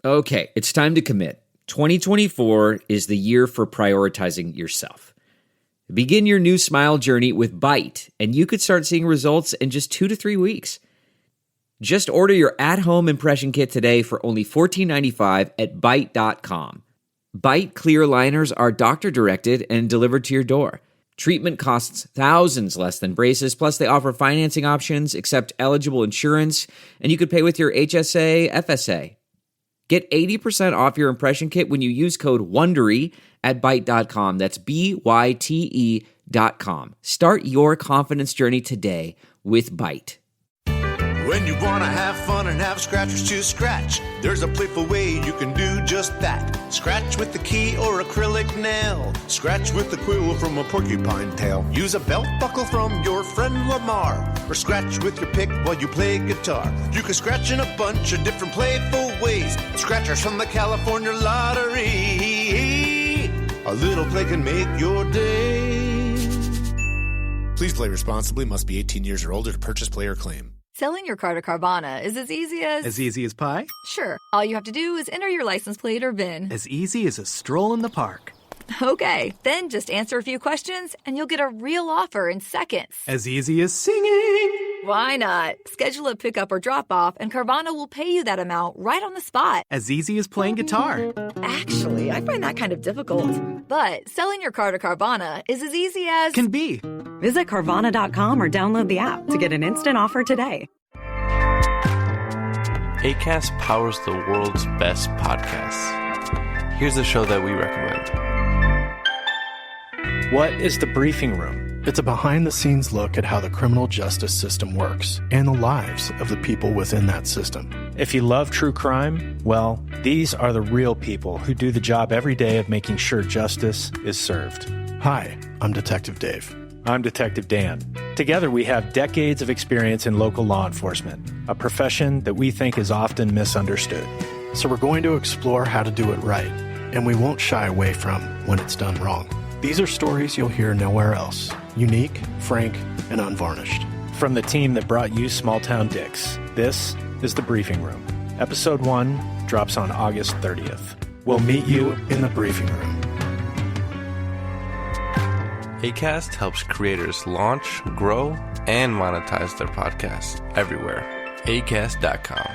Okay, it's time to commit. 2024 is the year for prioritizing yourself. Begin your new smile journey with Byte, and you could start seeing results in just 2 to 3 weeks. Just order your at-home impression kit today for only $14.95 at Byte.com. Byte clear liners are doctor-directed and delivered to your door. Treatment costs thousands less than braces, plus they offer financing options, accept eligible insurance, and you could pay with your HSA, FSA. Get 80% off your impression kit when you use code WONDERY at Byte.com. That's BYTE.com. Start your confidence journey today with Byte. When you want to have fun and have scratchers to scratch, there's a playful way you can do just that. Scratch with the key or acrylic nail. Scratch with the quill from a porcupine tail. Use a belt buckle from your friend Lamar. Or scratch with your pick while you play guitar. You can scratch in a bunch of different playful ways. Scratchers from the California Lottery. A little play can make your day. Please play responsibly. Must be 18 years or older to purchase, play, or claim. Selling your car to Carvana is as easy as... As easy as pie? Sure. All you have to do is enter your license plate or VIN. As easy as a stroll in the park. Okay, then just answer a few questions and you'll get a real offer in seconds. As easy as singing. Why not? Schedule a pickup or drop off and Carvana will pay you that amount right on the spot. As easy as playing guitar. Actually, I find that kind of difficult. But selling your car to Carvana is as easy as... Can be. Visit Carvana.com or download the app to get an instant offer today. Acast powers the world's best podcasts. Here's a show that we recommend. What is The Briefing Room? It's a behind-the-scenes look at how the criminal justice system works and the lives of the people within that system. If you love true crime, well, these are the real people who do the job every day of making sure justice is served. Hi, I'm Detective Dave. I'm Detective Dan. Together we have decades of experience in local law enforcement, a profession that we think is often misunderstood. So we're going to explore how to do it right, and we won't shy away from when it's done wrong. These are stories you'll hear nowhere else. Unique, frank, and unvarnished. From the team that brought you Small Town Dicks, this is The Briefing Room. Episode 1 drops on August 30th. We'll meet you in the briefing room. Acast helps creators launch, grow, and monetize their podcasts everywhere. Acast.com.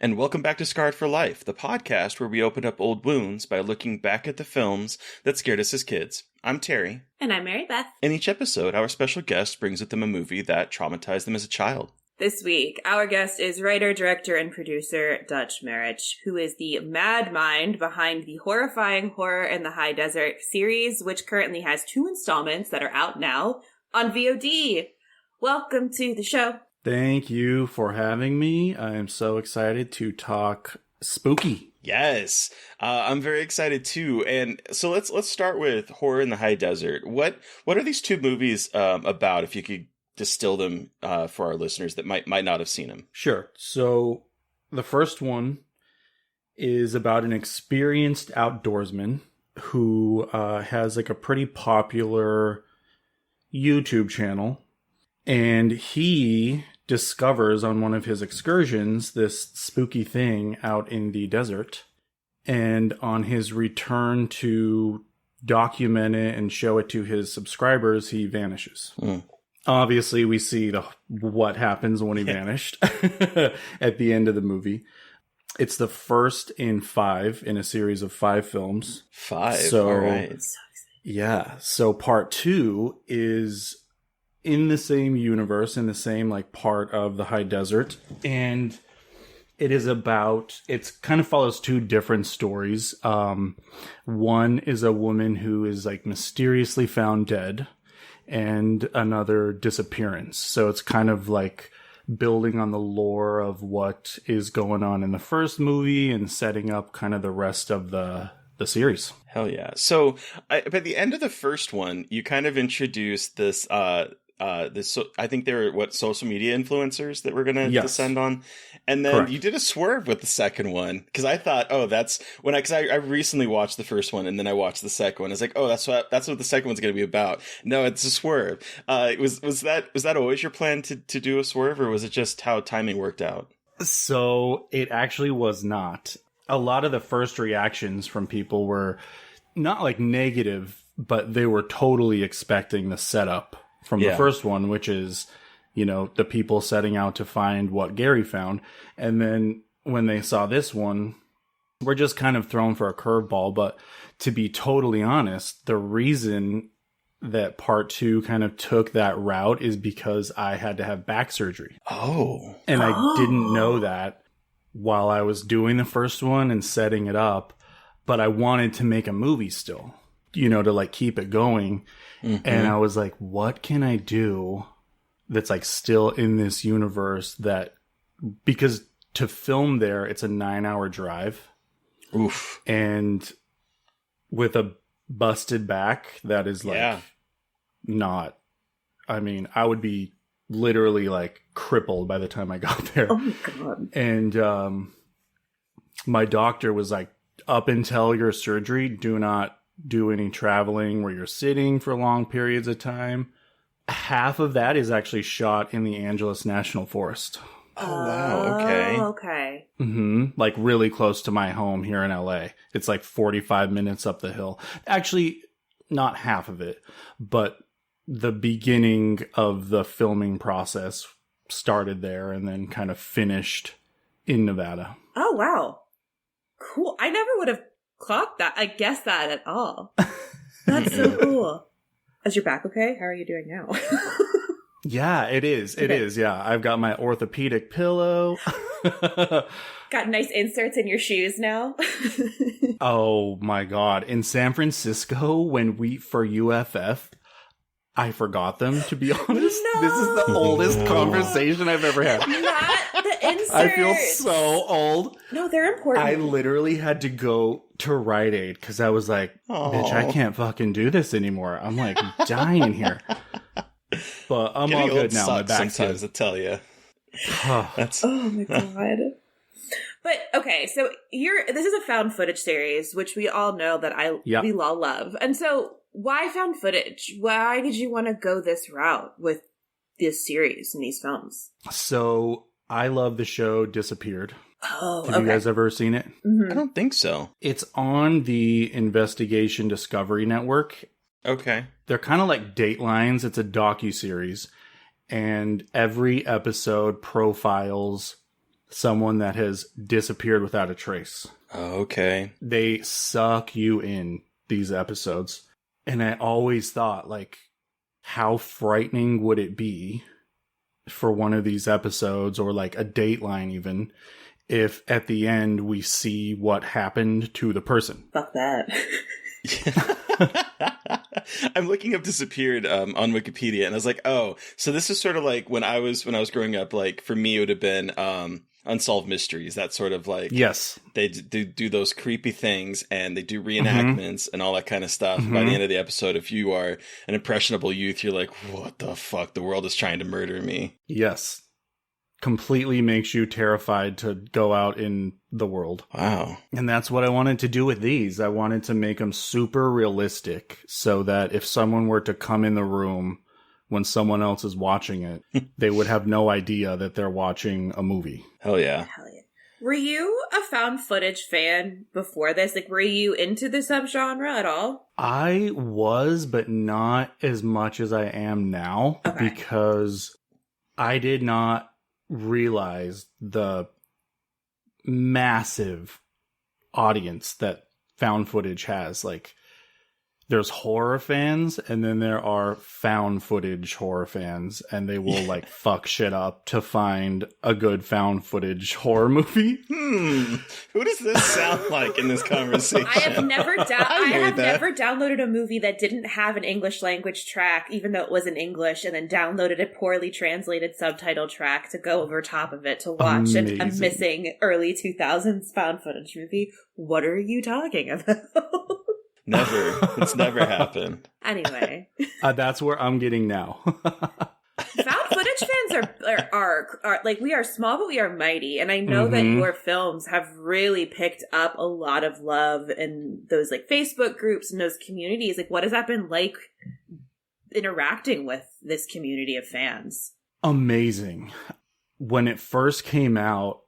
And welcome back to Scarred for Life, the podcast where we open up old wounds by looking back at the films that scared us as kids. I'm Terry. And I'm Mary Beth. In each episode, our special guest brings with them a movie that traumatized them as a child. This week, our guest is writer, director, and producer Dutch Marich, who is the mad mind behind the horrifying Horror in the High Desert series, which currently has 2 installments that are out now on VOD. Welcome to the show. Thank you for having me. I am so excited to talk spooky. Yes, I'm very excited too. And so let's start with Horror in the High Desert. What are these 2 movies about? If you could distill them for our listeners that might not have seen them. Sure. So the first one is about an experienced outdoorsman who has like a pretty popular YouTube channel, and he discovers on one of his excursions this spooky thing out in the desert, and on his return to document it and show it to his subscribers, he vanishes. Obviously we see what happens when he vanished at the end of the movie. It's the first in 5 in a series of 5 films. 5, so all right. Yeah, so part 2 is in the same universe, in the same like part of the high desert, and it kind of follows 2 different stories. One is a woman who is like mysteriously found dead, and another disappearance. So it's kind of like building on the lore of what is going on in the first movie and setting up kind of the rest of the series. Hell yeah. So by the end of the first one, you kind of introduced this I think they were social media influencers that we're going to descend on. And then Correct. you did a swerve with the second one. Cause I thought, oh, that's cause I recently watched the first one and then I watched the second one. I was like, oh, that's what the second one's going to be about. No, it's a swerve. Was that always your plan to do a swerve, or was it just how timing worked out? So it actually was not. A lot of the first reactions from people were not like negative, but they were totally expecting the setup from the first one, which is, the people setting out to find what Gary found. And then when they saw this one, we're just kind of thrown for a curveball. But to be totally honest, the reason that part 2 kind of took that route is because I had to have back surgery. Oh. And I didn't know that while I was doing the first one and setting it up, but I wanted to make a movie still, to like keep it going. Mm-hmm. And I was like, what can I do that's like still in this universe because to film there, it's a 9-hour drive. Oof. And with a busted back, that is like not, I would be literally like crippled by the time I got there. Oh my God. And my doctor was like, up until your surgery, do not do any traveling where you're sitting for long periods of time. Half of that is actually shot in the Angeles National Forest. Oh, wow. Okay. Okay. Mm-hmm. Like really close to my home here in LA. It's like 45 minutes up the hill. Actually, not half of it, but the beginning of the filming process started there and then kind of finished in Nevada. Oh, wow. Cool. I never would have clocked that. I guessed that at all. That's so cool. Is your back okay? How are you doing now? Yeah, it is. It is. Yeah. I've got my orthopedic pillow. Got nice inserts in your shoes now. Oh my God. In San Francisco, for UFF, I forgot them, to be honest. No. This is the oldest conversation I've ever had. Not the inserts. I feel so old. No, they're important. I literally had to go to Rite Aid because I was like, bitch, I can't fucking do this anymore. I'm like dying here. But I'm all good now. My back's sometimes, I tell you. Oh my God. But okay, so this is a found footage series, which we all know that we all love. And so why found footage? Why did you want to go this route with this series and these films? So I love the show Disappeared. Oh, Have you guys ever seen it? Mm-hmm. I don't think so. It's on the Investigation Discovery Network. Okay. They're kind of like Datelines. It's a docuseries. And every episode profiles someone that has disappeared without a trace. Okay. They suck you in, these episodes. And I always thought, like, how frightening would it be for one of these episodes, or like a Dateline even, if at the end we see what happened to the person? Fuck that. I'm looking up Disappeared on Wikipedia, and I was like, oh, so this is sort of like when I was growing up. Like for me, it would have been Unsolved Mysteries. That sort of like, yes, they do those creepy things, and they do reenactments and all that kind of stuff. By the end of the episode, if you are an impressionable youth, you're like, what the fuck? The world is trying to murder me. Yes. Completely makes you terrified to go out in the world. Wow. And that's what I wanted to do with these. I wanted to make them super realistic so that if someone were to come in the room when someone else is watching it, they would have no idea that they're watching a movie. Hell yeah. Hell yeah. Were you a found footage fan before this? Like, were you into the subgenre at all? I was, but not as much as I am now, because I did not realize the massive audience that found footage has. Like, there's horror fans, and then there are found footage horror fans, and they will like fuck shit up to find a good found footage horror movie. Who does this sound like in this conversation? I have never never downloaded a movie that didn't have an English language track, even though it was in English, and then downloaded a poorly translated subtitle track to go over top of it to watch a missing early 2000s found footage movie. What are you talking about? Never. It's never happened. Anyway. That's where I'm getting now. Found footage fans are like, we are small, but we are mighty. And I know that your films have really picked up a lot of love in those like Facebook groups and those communities. Like, what has that been like interacting with this community of fans? Amazing. When it first came out,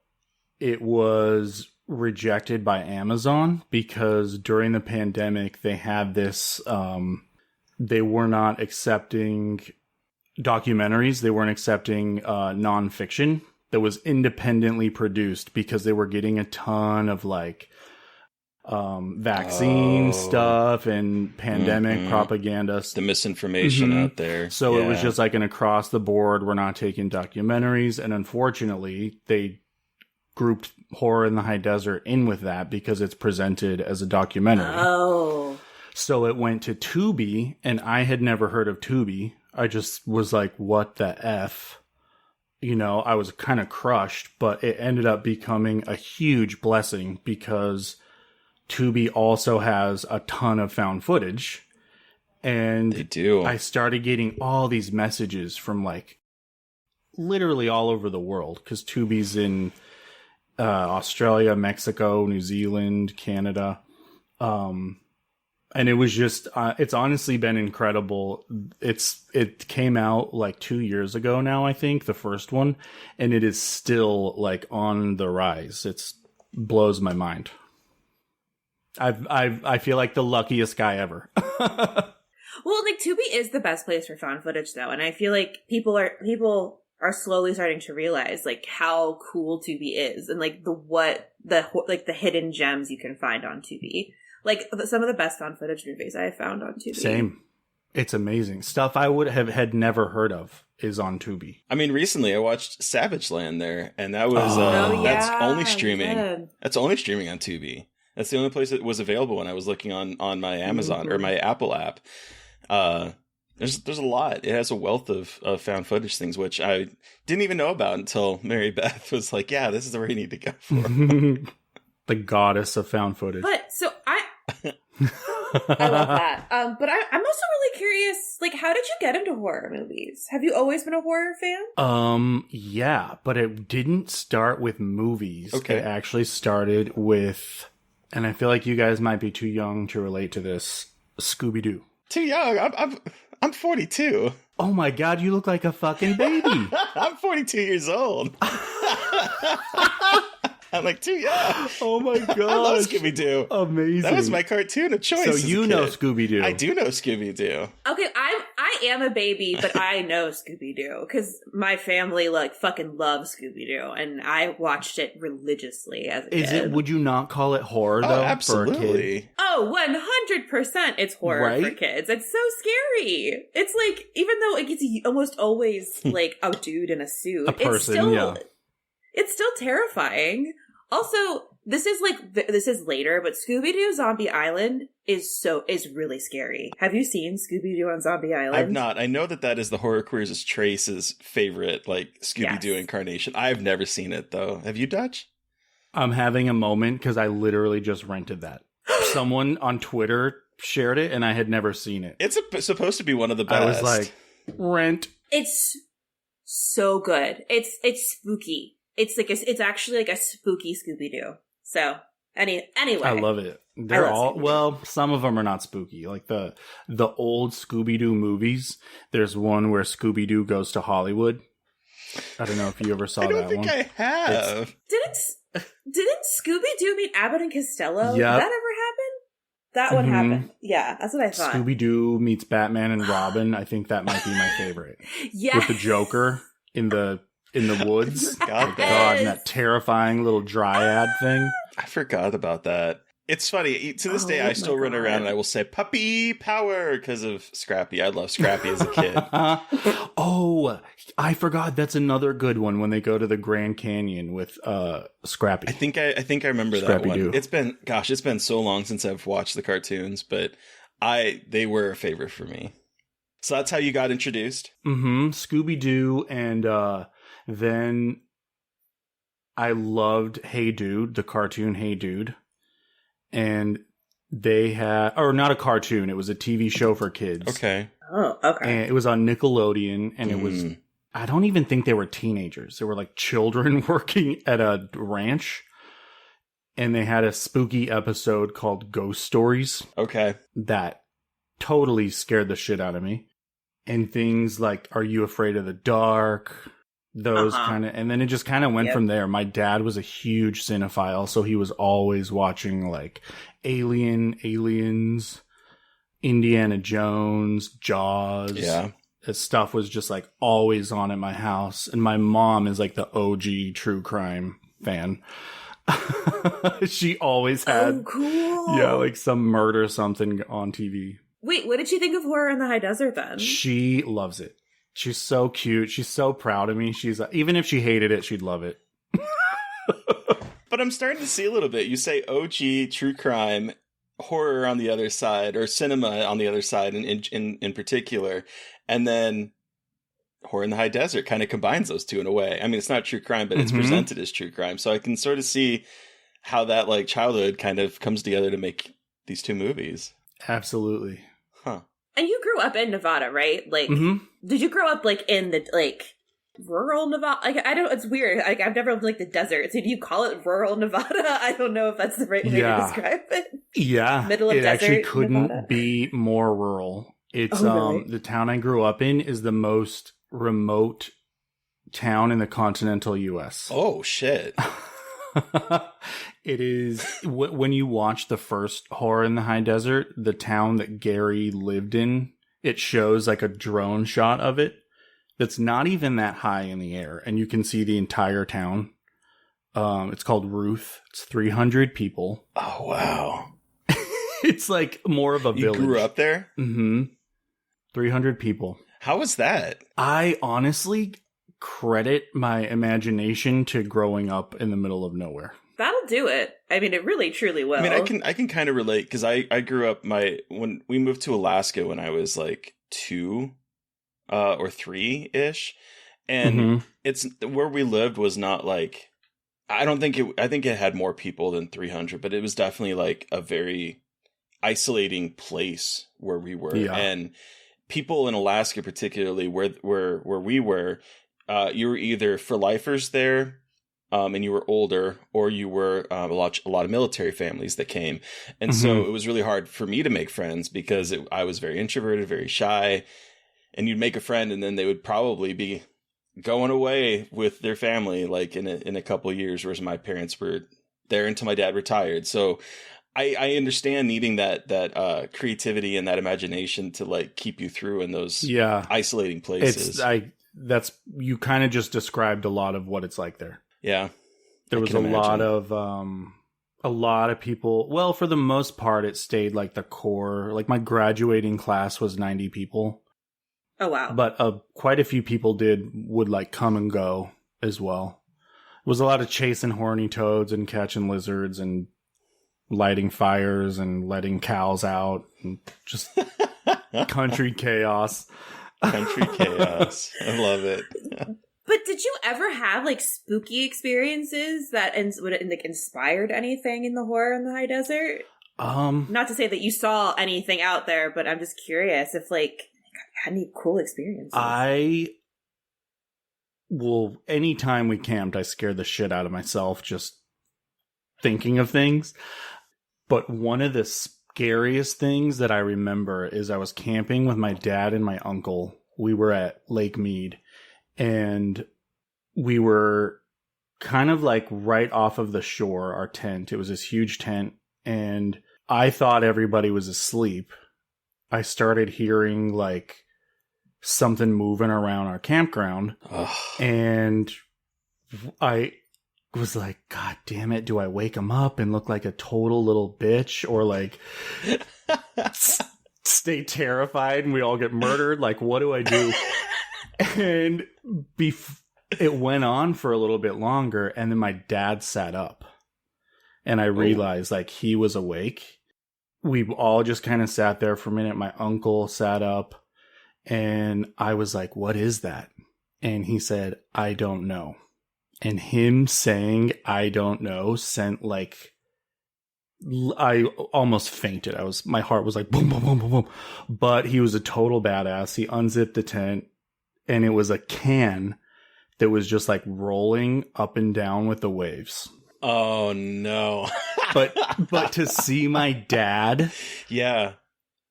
it was rejected by Amazon because during the pandemic, they had this, they were not accepting documentaries. They weren't accepting nonfiction that was independently produced because they were getting a ton of like vaccine stuff and pandemic propaganda. The misinformation out there. So it was just like an across the board, we're not taking documentaries. And unfortunately, they grouped Horror in the High Desert in with that because it's presented as a documentary. Oh. So it went to Tubi, and I had never heard of Tubi. I just was like, what the F? You know, I was kind of crushed, but it ended up becoming a huge blessing because Tubi also has a ton of found footage. And they do. I started getting all these messages from like literally all over the world because Tubi's in Australia, Mexico, New Zealand, Canada. And it was just, it's honestly been incredible. It came out like 2 years ago now, I think, the first one, and it is still like on the rise. It's blows my mind. I feel like the luckiest guy ever. Well, like Tubi is the best place for found footage, though, and I feel like people are slowly starting to realize like how cool Tubi is, and like the hidden gems you can find on Tubi. Like, some of the best found footage movies I have found on Tubi. Same. It's amazing. Stuff I would have had never heard of is on Tubi. I mean, recently I watched Savage Land there, and that was that's only streaming. Good. That's only streaming on Tubi. That's the only place that was available when I was looking on my Amazon or my Apple app. There's a lot. It has a wealth of found footage things, which I didn't even know about until Mary Beth was like, yeah, this is where you need to go for. The goddess of found footage. But, so I love that. But I'm also really curious, like, how did you get into horror movies? Have you always been a horror fan? Yeah, but it didn't start with movies. Okay. It actually started with, and I feel like you guys might be too young to relate to this, Scooby-Doo. Too young. I'm 42. Oh my god, you look like a fucking baby. I'm 42 years old. I'm like, too young. Oh my god. I love Scooby-Doo. Amazing. That was my cartoon of choice. So you know Scooby-Doo. I do know Scooby-Doo. Okay, I am a baby, but I know Scooby-Doo because my family like fucking loves Scooby-Doo, and I watched it religiously as a kid. Is it? Would you not call it horror though? Absolutely. For a kid? Oh, 100% it's horror for kids. It's so scary. It's like, even though it's almost always like a dude in a suit, A person, it's still terrifying. Also, this is later, but Scooby-Doo Zombie Island is really scary. Have you seen Scooby-Doo on Zombie Island? I've not. I know that is the Horror Queers' Trace's favorite, like, Scooby-Doo incarnation. I've never seen it, though. Have you, Dutch? I'm having a moment because I literally just rented that. Someone on Twitter shared it, and I had never seen it. It's supposed to be one of the best. I was like, rent. It's so good. It's spooky. It's actually like a spooky Scooby-Doo. So anyway, I love it. They're all, well, some of them are not spooky. Like the old Scooby-Doo movies. There's one where Scooby-Doo goes to Hollywood. I don't know if you ever saw that one. I don't think I have. Didn't Scooby-Doo meet Abbott and Costello? Yep. Did that ever happen? That one happened. Yeah, that's what I thought. Scooby-Doo meets Batman and Robin. I think that might be my favorite. Yes. With the Joker in the woods. God, oh God, and that terrifying little dryad thing. I forgot about that. It's funny. To this day, I still run around and I will say puppy power because of Scrappy. I love Scrappy as a kid. Oh, I forgot. That's another good one when they go to the Grand Canyon with Scrappy. I think I remember that one. It's been so long since I've watched the cartoons, but they were a favorite for me. So that's how you got introduced? Mm-hmm. Scooby-Doo, and then I loved Hey Dude, the cartoon Hey Dude. And They had, or not a cartoon, it was a TV show for kids. Okay. Oh, okay. And it was on Nickelodeon, and it was, I don't even think they were teenagers. They were like children working at a ranch. And they had a spooky episode called Ghost Stories. Okay. That totally scared the shit out of me. And things like, Are You Afraid of the Dark? Those kind of, and then it just kind of went from there. My dad was a huge cinephile, so he was always watching like Aliens, Indiana Jones, Jaws. Yeah. This stuff was just like always on at my house. And my mom is like the OG true crime fan. She always had, like some murder something on TV. Wait, what did she think of Horror in the High Desert then? She loves it. She's so cute. She's so proud of me. She's even if she hated it, she'd love it. But I'm starting to see a little bit. You say OG, true crime, horror on the other side, or cinema on the other side in particular. And then Horror in the High Desert kind of combines those two in a way. I mean, it's not true crime, but it's presented as true crime. So I can sort of see how that like childhood kind of comes together to make these two movies. Absolutely. Huh. And you grew up in Nevada, right? Like, did you grow up like in the like rural Nevada? Like, I don't. It's weird. Like, I've never lived like the desert. So do you call it rural Nevada? I don't know if that's the right way to describe it. Yeah, middle of it desert. actually couldn't Nevada. be more rural. It's really? The town I grew up in is the most remote town in the continental U.S. Oh shit. It is when you watch the first Horror in the High Desert, the town that Gary lived in, it shows like a drone shot of it that's not even that high in the air, and you can see the entire town. It's called Ruth. It's 300 people. Oh wow. It's like more of a village. You grew up there? 300 people. How was that? I honestly credit my imagination to growing up in the middle of nowhere. That'll do it. I mean, it really, truly will. I mean, I can kind of relate because I grew up when we moved to Alaska when I was like 2 or 3-ish, and it's where we lived was not like I think it had more people than 300, but it was definitely like a very isolating place where we were, and people in Alaska, particularly where we were, you were either for lifers there. And you were older, or you were a lot of military families that came. And so it was really hard for me to make friends because I was very introverted, very shy. And you'd make a friend and then they would probably be going away with their family like in a couple of years, whereas my parents were there until my dad retired. So I understand needing that creativity and that imagination to like keep you through in those isolating places. You kind of just described a lot of what it's like there. Yeah. There was a lot of people. Well, for the most part, it stayed like the core. Like my graduating class was 90 people. Oh, wow. But quite a few people would like come and go as well. It was a lot of chasing horny toads and catching lizards and lighting fires and letting cows out and just country chaos. Country chaos. I love it. But did you ever have like spooky experiences that like inspired anything in the Horror in the High Desert? Not to say that you saw anything out there, but I'm just curious if like you had any cool experiences. Anytime we camped, I scared the shit out of myself just thinking of things. But one of the scariest things that I remember is I was camping with my dad and my uncle. We were at Lake Mead. And we were kind of like right off of the shore, our tent. It was this huge tent. And I thought everybody was asleep. I started hearing like something moving around our campground. Ugh. And I was like, God damn it. Do I wake him up and look like a total little bitch? Or like stay terrified and we all get murdered? Like, what do I do? And it went on for a little bit longer, and then my dad sat up, and I realized like he was awake. We all just kind of sat there for a minute. My uncle sat up, and I was like, "What is that?" And he said, "I don't know." And him saying "I don't know" sent like I almost fainted. My heart was like boom, boom, boom, boom, boom. But he was a total badass. He unzipped the tent, and it was a can that was just like rolling up and down with the waves. Oh no. but to see my dad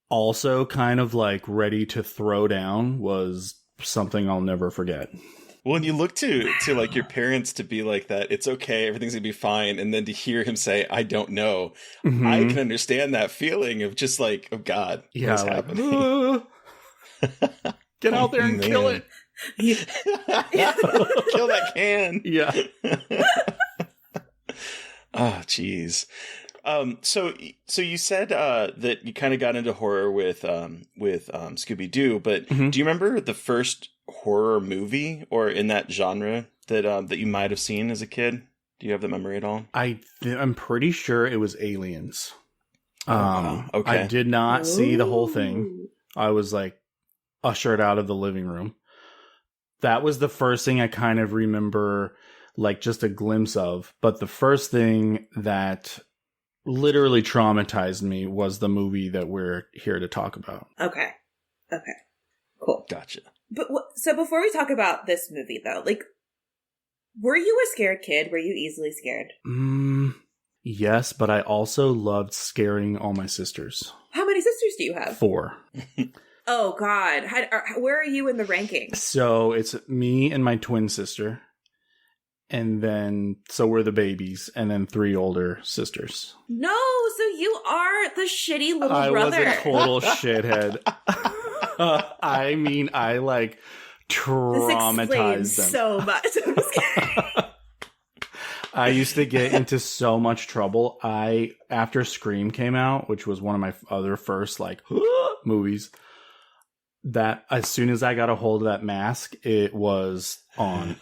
also kind of like ready to throw down was something I'll never forget. Well, when you look to like your parents to be like that, it's okay, everything's gonna be fine, and then to hear him say, "I don't know," I can understand that feing of just like, "Oh God, what's happening?" Get out there and kill it! Kill that can! Yeah. Oh, jeez. So you said that you kind of got into horror with Scooby Doo, but do you remember the first horror movie or in that genre that you might have seen as a kid? Do you have the memory at all? I'm pretty sure it was Aliens. Okay. I did not see the whole thing. I was like ushered out of the living room. That was the first thing I kind of remember, like just a glimpse of. But the first thing that literally traumatized me was the movie that we're here to talk about. Okay. Cool. Gotcha. But so before we talk about this movie, though, like, were you a scared kid? Were you easily scared? Yes, but I also loved scaring all my sisters. How many sisters do you have? 4. Oh, God. Where are you in the rankings? So it's me and my twin sister. And then, so we're the babies, and then 3 older sisters. No, so you are the shitty little brother. I was a total shithead. I mean, I like traumatized them so much. I used to get into so much trouble. After Scream came out, which was one of my other first like movies, that as soon as I got a hold of that mask, it was on.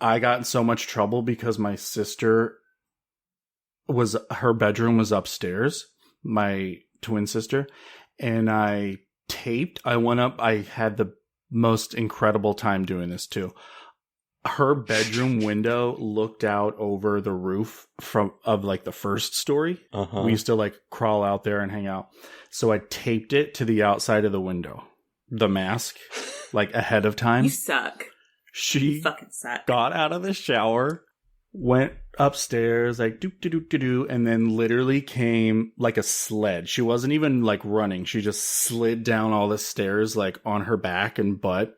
I got in so much trouble because my sister her bedroom was upstairs, my twin sister, and I went up. I had the most incredible time doing this too. Her bedroom window looked out over the roof of like the first story. We used to like crawl out there and hang out. So I taped it to the outside of the window, the mask, like ahead of time. You suck. She fucking suck. Got out of the shower, went upstairs, like do, and then literally came like a sled. She wasn't even like running. She just slid down all the stairs like on her back and butt.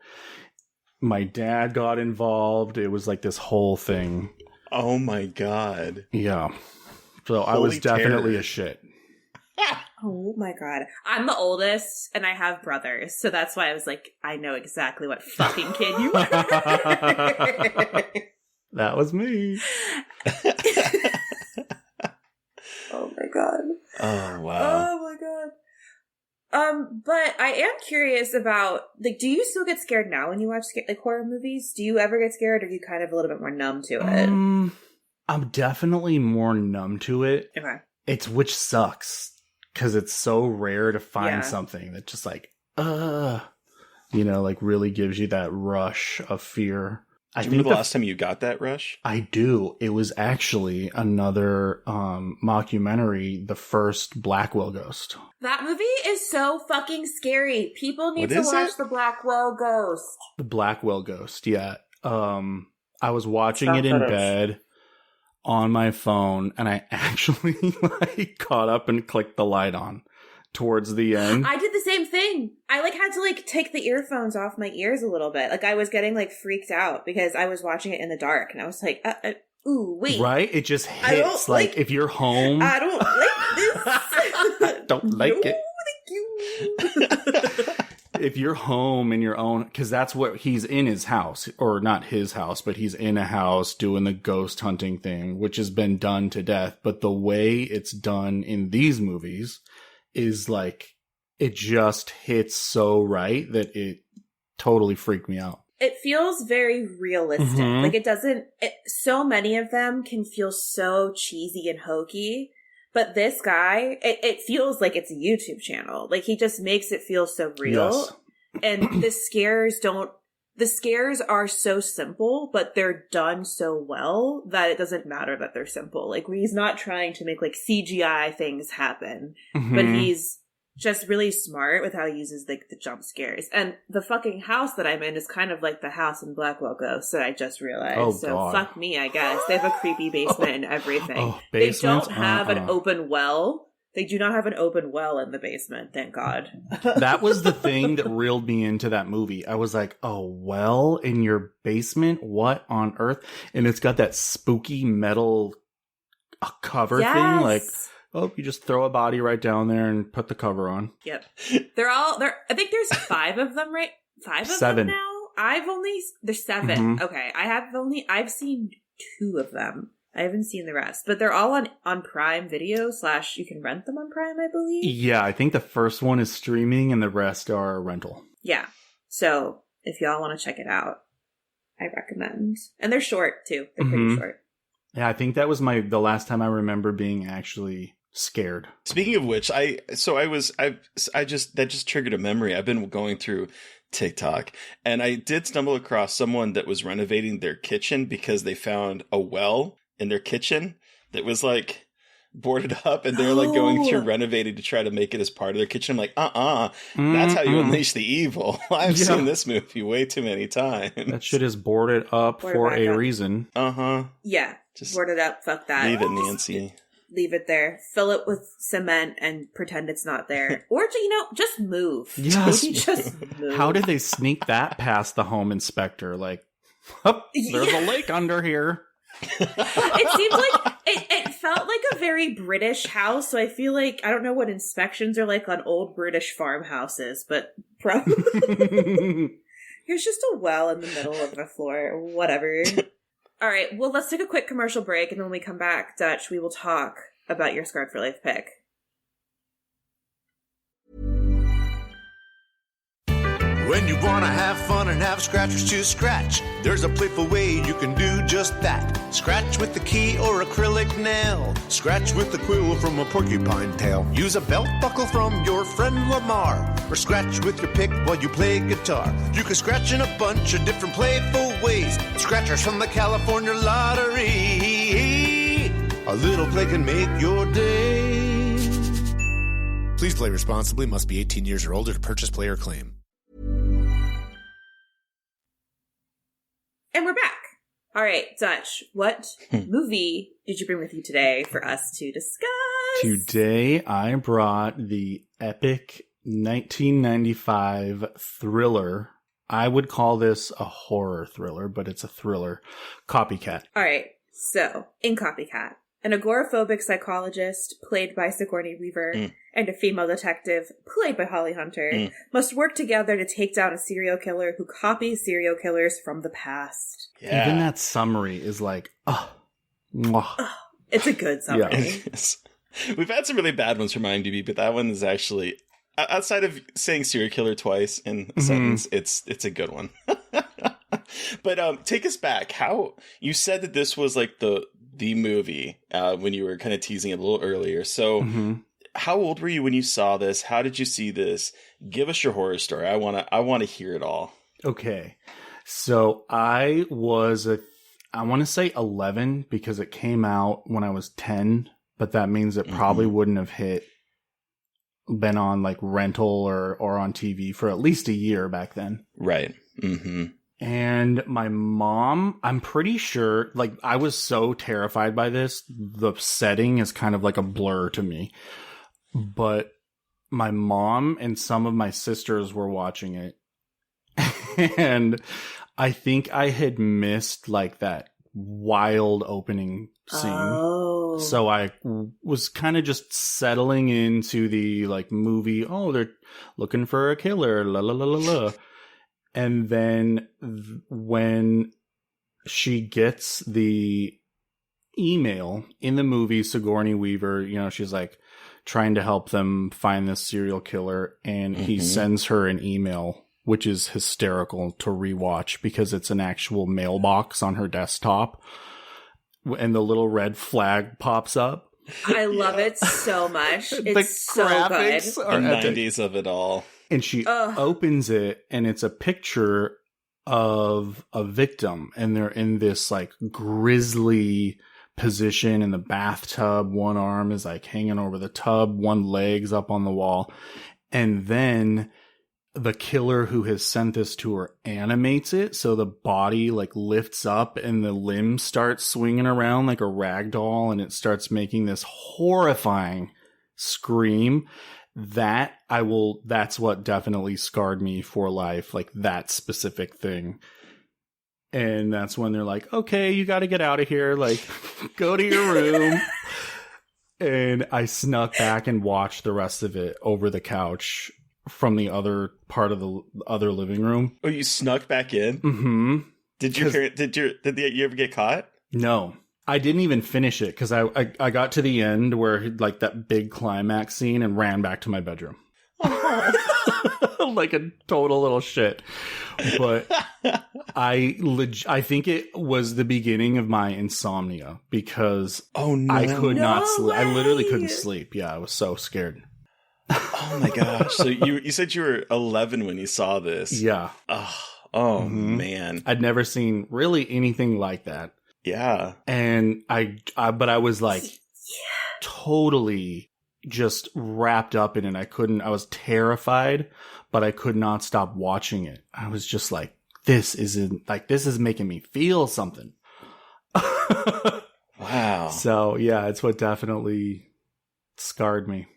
My dad got involved. It was like this whole thing. Oh my God. Yeah. So I was definitely a shit. Oh my God. I'm the oldest and I have brothers. So that's why I was like, I know exactly what fucking kid you are. That was me. Oh my God. Oh wow. Oh my God. But I am curious about, like, do you still get scared now when you watch like horror movies? Do you ever get scared, or are you kind of a little bit more numb to it? I'm definitely more numb to it. Okay. Which sucks because it's so rare to find something that just like, like really gives you that rush of fear. Do you remember the last time you got that rush? I do. It was actually another mockumentary, The First Blackwell Ghost. That movie is so fucking scary. People need to watch The Blackwell Ghost. The Blackwell Ghost, yeah. I was watching it in bed on my phone, and I actually like caught up and clicked the light on towards the end. I did the same thing. I like had to like take the earphones off my ears a little bit. Like I was getting like freaked out because I was watching it in the dark, and I was like, ooh, wait. Right? It just hits like if you're home. I don't like this. Don't like no, it. Thank you. If you're home in your own, because that's what he's in his house, or not his house, but he's in a house doing the ghost hunting thing, which has been done to death. But the way it's done in these movies is like, it just hits so right that it totally freaked me out. It feels very realistic. Like it doesn't, so many of them can feel so cheesy and hokey. But this guy, it feels like it's a YouTube channel. Like he just makes it feel so real. Yes. And the the scares are so simple, but they're done so well that it doesn't matter that they're simple. Like, he's not trying to make like CGI things happen, but he's just really smart with how he uses like the jump scares. And the fucking house that I'm in is kind of like the house in Blackwell Ghost that I just realized. Oh, so God. Fuck me, I guess. They have a creepy basement and everything. Oh, they basements? don't have an open well. They do not have an open well in the basement, thank God. That was the thing that reeled me into that movie. I was like, oh, well, in your basement? What on earth? And it's got that spooky metal cover thing. Like, oh, you just throw a body right down there and put the cover on. Yep. I think there's 5 of them, right? 5 of 7 them now? There's 7. Okay. I've seen 2 of them. I haven't seen the rest, but they're all on Prime Video / you can rent them on Prime, I believe. Yeah, I think the first one is streaming and the rest are rental. Yeah. So if y'all want to check it out, I recommend. And they're short too. They're pretty short. Yeah, I think that was the last time I remember being actually scared. Speaking of which, that just triggered a memory. I've been going through TikTok and I did stumble across someone that was renovating their kitchen because they found a well in their kitchen that was like boarded up, and they're like going through renovating to try to make it as part of their kitchen. I'm like, that's how you unleash the evil. I've seen this movie way too many times. That shit is boarded up for a reason. Yeah. Just board it up. Fuck that. Leave it, Nancy. Leave it there. Fill it with cement and pretend it's not there. Or, just move. Yes. Maybe just move. How did they sneak that past the home inspector? Like, there's a lake under here. It seems like it felt like a very British house, so I feel like I don't know what inspections are like on old British farmhouses, but probably here's just a well in the middle of the floor, whatever. All right, well, let's take a quick commercial break, and when we come back, Dutch, we will talk about your Scarred for Life pick. When you wanna have fun and have scratchers to scratch, there's a playful way you can do just that. Scratch with the key or acrylic nail. Scratch with the quill from a porcupine tail. Use a belt buckle from your friend Lamar. Or scratch with your pick while you play guitar. You can scratch in a bunch of different playful ways. Scratchers from the California Lottery. A little play can make your day. Please play responsibly. Must be 18 years or older to purchase, play, or claim. And we're back. All right, Dutch, what movie did you bring with you today for us to discuss? Today, I brought the epic 1995 thriller. I would call this a horror thriller, but it's a thriller. Copycat. All right, so in Copycat, an agoraphobic psychologist, played by Sigourney Weaver, and a female detective, played by Holly Hunter, must work together to take down a serial killer who copies serial killers from the past. Yeah. Even that summary is like, it's a good summary. Yeah. We've had some really bad ones from IMDb, but that one is actually, outside of saying serial killer twice in a sentence, it's a good one. But take us back. How you said that this was like the movie when you were kind of teasing it a little earlier. So how old were you when you saw this? How did you see this? Give us your horror story. I want to hear it all. Okay. So I was I want to say 11 because it came out when I was 10, but that means it probably wouldn't have been on like rental or on TV for at least a year back then. Right. And my mom, I'm pretty sure, like, I was so terrified by this, the setting is kind of like a blur to me. But my mom and some of my sisters were watching it. And I think I had missed, like, that wild opening scene. Oh. So I was kind of just settling into the, like, movie, oh, they're looking for a killer, la la la la la. And then when she gets the email in the movie, Sigourney Weaver, she's like trying to help them find this serial killer. And he sends her an email, which is hysterical to rewatch because it's an actual mailbox on her desktop. And the little red flag pops up. I love it so much. It's so good. The 90s of it all. And she opens it, and it's a picture of a victim, and they're in this like grisly position in the bathtub. One arm is like hanging over the tub, one leg's up on the wall, and then the killer who has sent this to her animates it so the body like lifts up and the limbs start swinging around like a rag doll, and it starts making this horrifying scream. That's what definitely scarred me for life, like that specific thing. And that's when they're like, okay, you got to get out of here, like go to your room. And I snuck back and watched the rest of it over the couch from the other part of the other living room. Oh, you snuck back in? Mm-hmm. Did you ever get caught? No, I didn't even finish it because I got to the end where like that big climax scene and ran back to my bedroom. Like a total little shit. But I think it was the beginning of my insomnia because I could not sleep. I literally couldn't sleep. Yeah, I was so scared. Oh my gosh. So you said you were 11 when you saw this. Yeah. Oh man. I'd never seen really anything like that. Yeah. And but I was like totally just wrapped up in it. I was terrified, but I could not stop watching it. I was just like, this is making me feel something. Wow. So yeah, it's what definitely scarred me.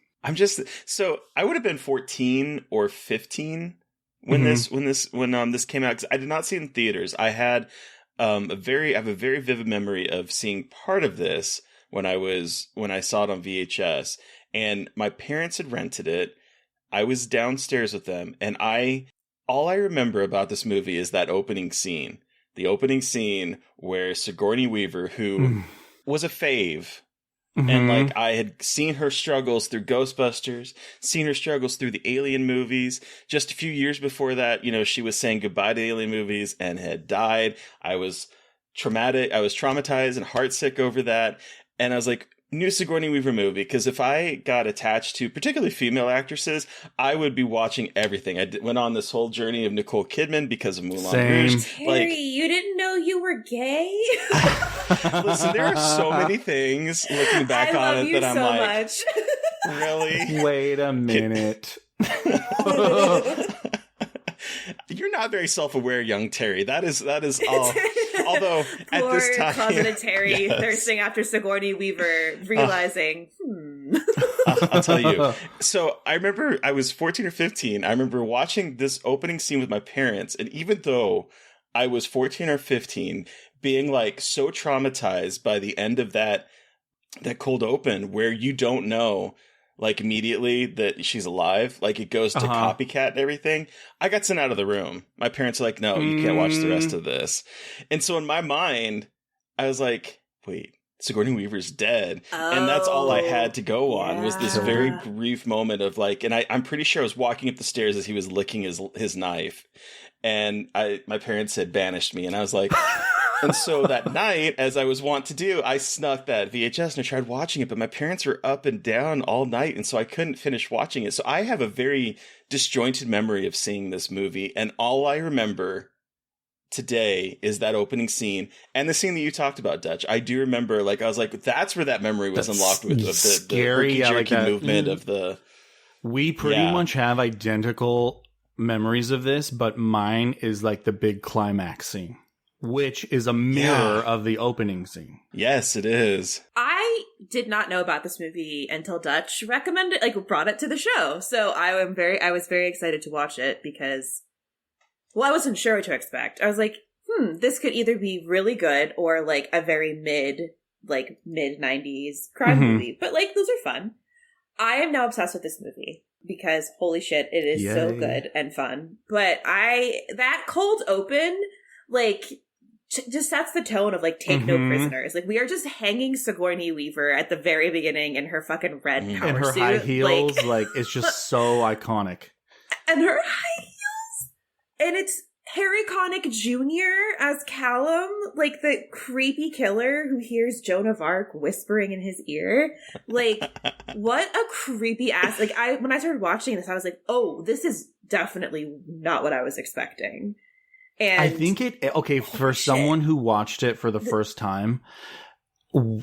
So I would have been 14 or 15 when this came out, 'cause I did not see it in theaters. I had I have a very vivid memory of seeing part of this when I saw it on VHS, and my parents had rented it. I was downstairs with them, and all I remember about this movie is that opening scene. The opening scene where Sigourney Weaver, who was a fave, and like I had seen her struggles through Ghostbusters, seen her struggles through the Alien movies. Just a few years before that, she was saying goodbye to the Alien movies and had died. I was traumatized and heartsick over that. And I was like, new Sigourney Weaver movie, because if I got attached to particularly female actresses, I would be watching everything. I went on this whole journey of Nicole Kidman because of Moulin Rouge. Harry, you didn't know you were gay? Listen, there are so many things looking back on it that I'm so like, much. Really? Wait a minute. You're not very self-aware, young Terry. That is all. Although at this time, closeted Terry thirsting after Sigourney Weaver, realizing, I'll tell you. So I remember I was 14 or 15. I remember watching this opening scene with my parents, and even though I was 14 or 15, being like so traumatized by the end of that cold open, where you don't know, like, immediately that she's alive, like it goes to Copycat and everything. I got sent out of the room. My parents are like, no, you can't watch the rest of this. And so in my mind, I was like, wait, Sigourney Weaver's dead. And that's all I had to go on was this very brief moment of like, and I'm pretty sure I was walking up the stairs as he was licking his knife. And my parents had banished me, and I was like, and so that night, as I was wont to do, I snuck that VHS and I tried watching it, but my parents were up and down all night, and so I couldn't finish watching it. So I have a very disjointed memory of seeing this movie, and all I remember today is that opening scene and the scene that you talked about, Dutch. I do remember, like, I was like, that's where that memory was unlocked with the scary herky-jerky movement of the... We pretty much have identical memories of this, but mine is like the big climax scene, which is a mirror of the opening scene. Yes, it is. I did not know about this movie until Dutch recommended, like, brought it to the show. So I was very excited to watch it because, well, I wasn't sure what to expect. I was like, this could either be really good or like a very mid 90s crime movie. But like, those are fun. I am now obsessed with this movie because holy shit, it is so good and fun. But that cold open, like, just sets the tone of like, take no prisoners. Like, we are just hanging Sigourney Weaver at the very beginning in her fucking red power and her suit. high heels, like it's just so iconic. And her high heels, and it's Harry Connick Jr. as Callum, like the creepy killer who hears Joan of Arc whispering in his ear. Like, what a creepy ass! Like, when I started watching this, I was like, oh, this is definitely not what I was expecting. And I think for someone who watched it for the first time,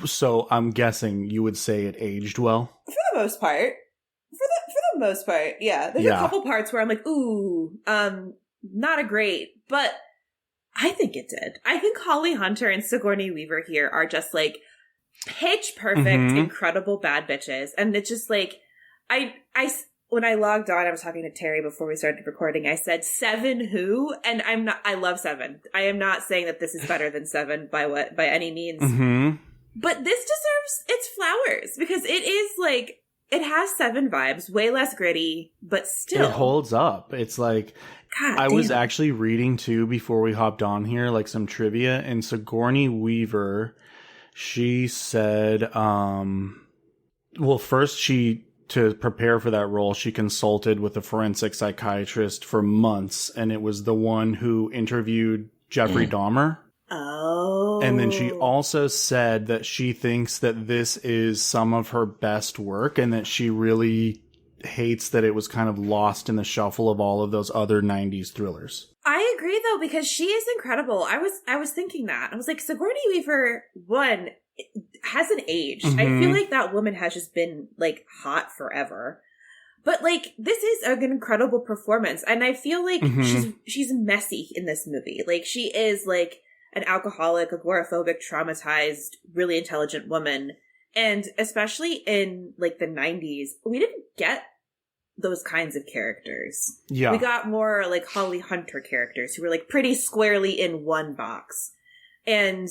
so I'm guessing you would say it aged well. For the most part. For the most part, yeah. There's a couple parts where I'm like, ooh, not a great, but I think it did. I think Holly Hunter and Sigourney Weaver here are just like pitch perfect, incredible bad bitches. And it's just like, when I logged on, I was talking to Terry before we started recording. I said, Seven who? And I love Seven. I am not saying that this is better than Seven by any means. But this deserves its flowers because it is like, it has Seven vibes, way less gritty, but still. It holds up. It's like, I was actually reading too before we hopped on here, like some trivia, and Sigourney Weaver, she said, first to prepare for that role, she consulted with a forensic psychiatrist for months, and it was the one who interviewed Jeffrey Dahmer. Oh. And then she also said that she thinks that this is some of her best work and that she really hates that it was kind of lost in the shuffle of all of those other 90s thrillers. I agree though, because she is incredible. I was thinking that. I was like, Sigourney Weaver, one, hasn't aged. I feel like that woman has just been like hot forever. But like, this is an incredible performance. And I feel like she's messy in this movie. Like, she is like an alcoholic, agoraphobic, traumatized, really intelligent woman. And especially in like the 90s, we didn't get those kinds of characters. Yeah. We got more like Holly Hunter characters who were like pretty squarely in one box. And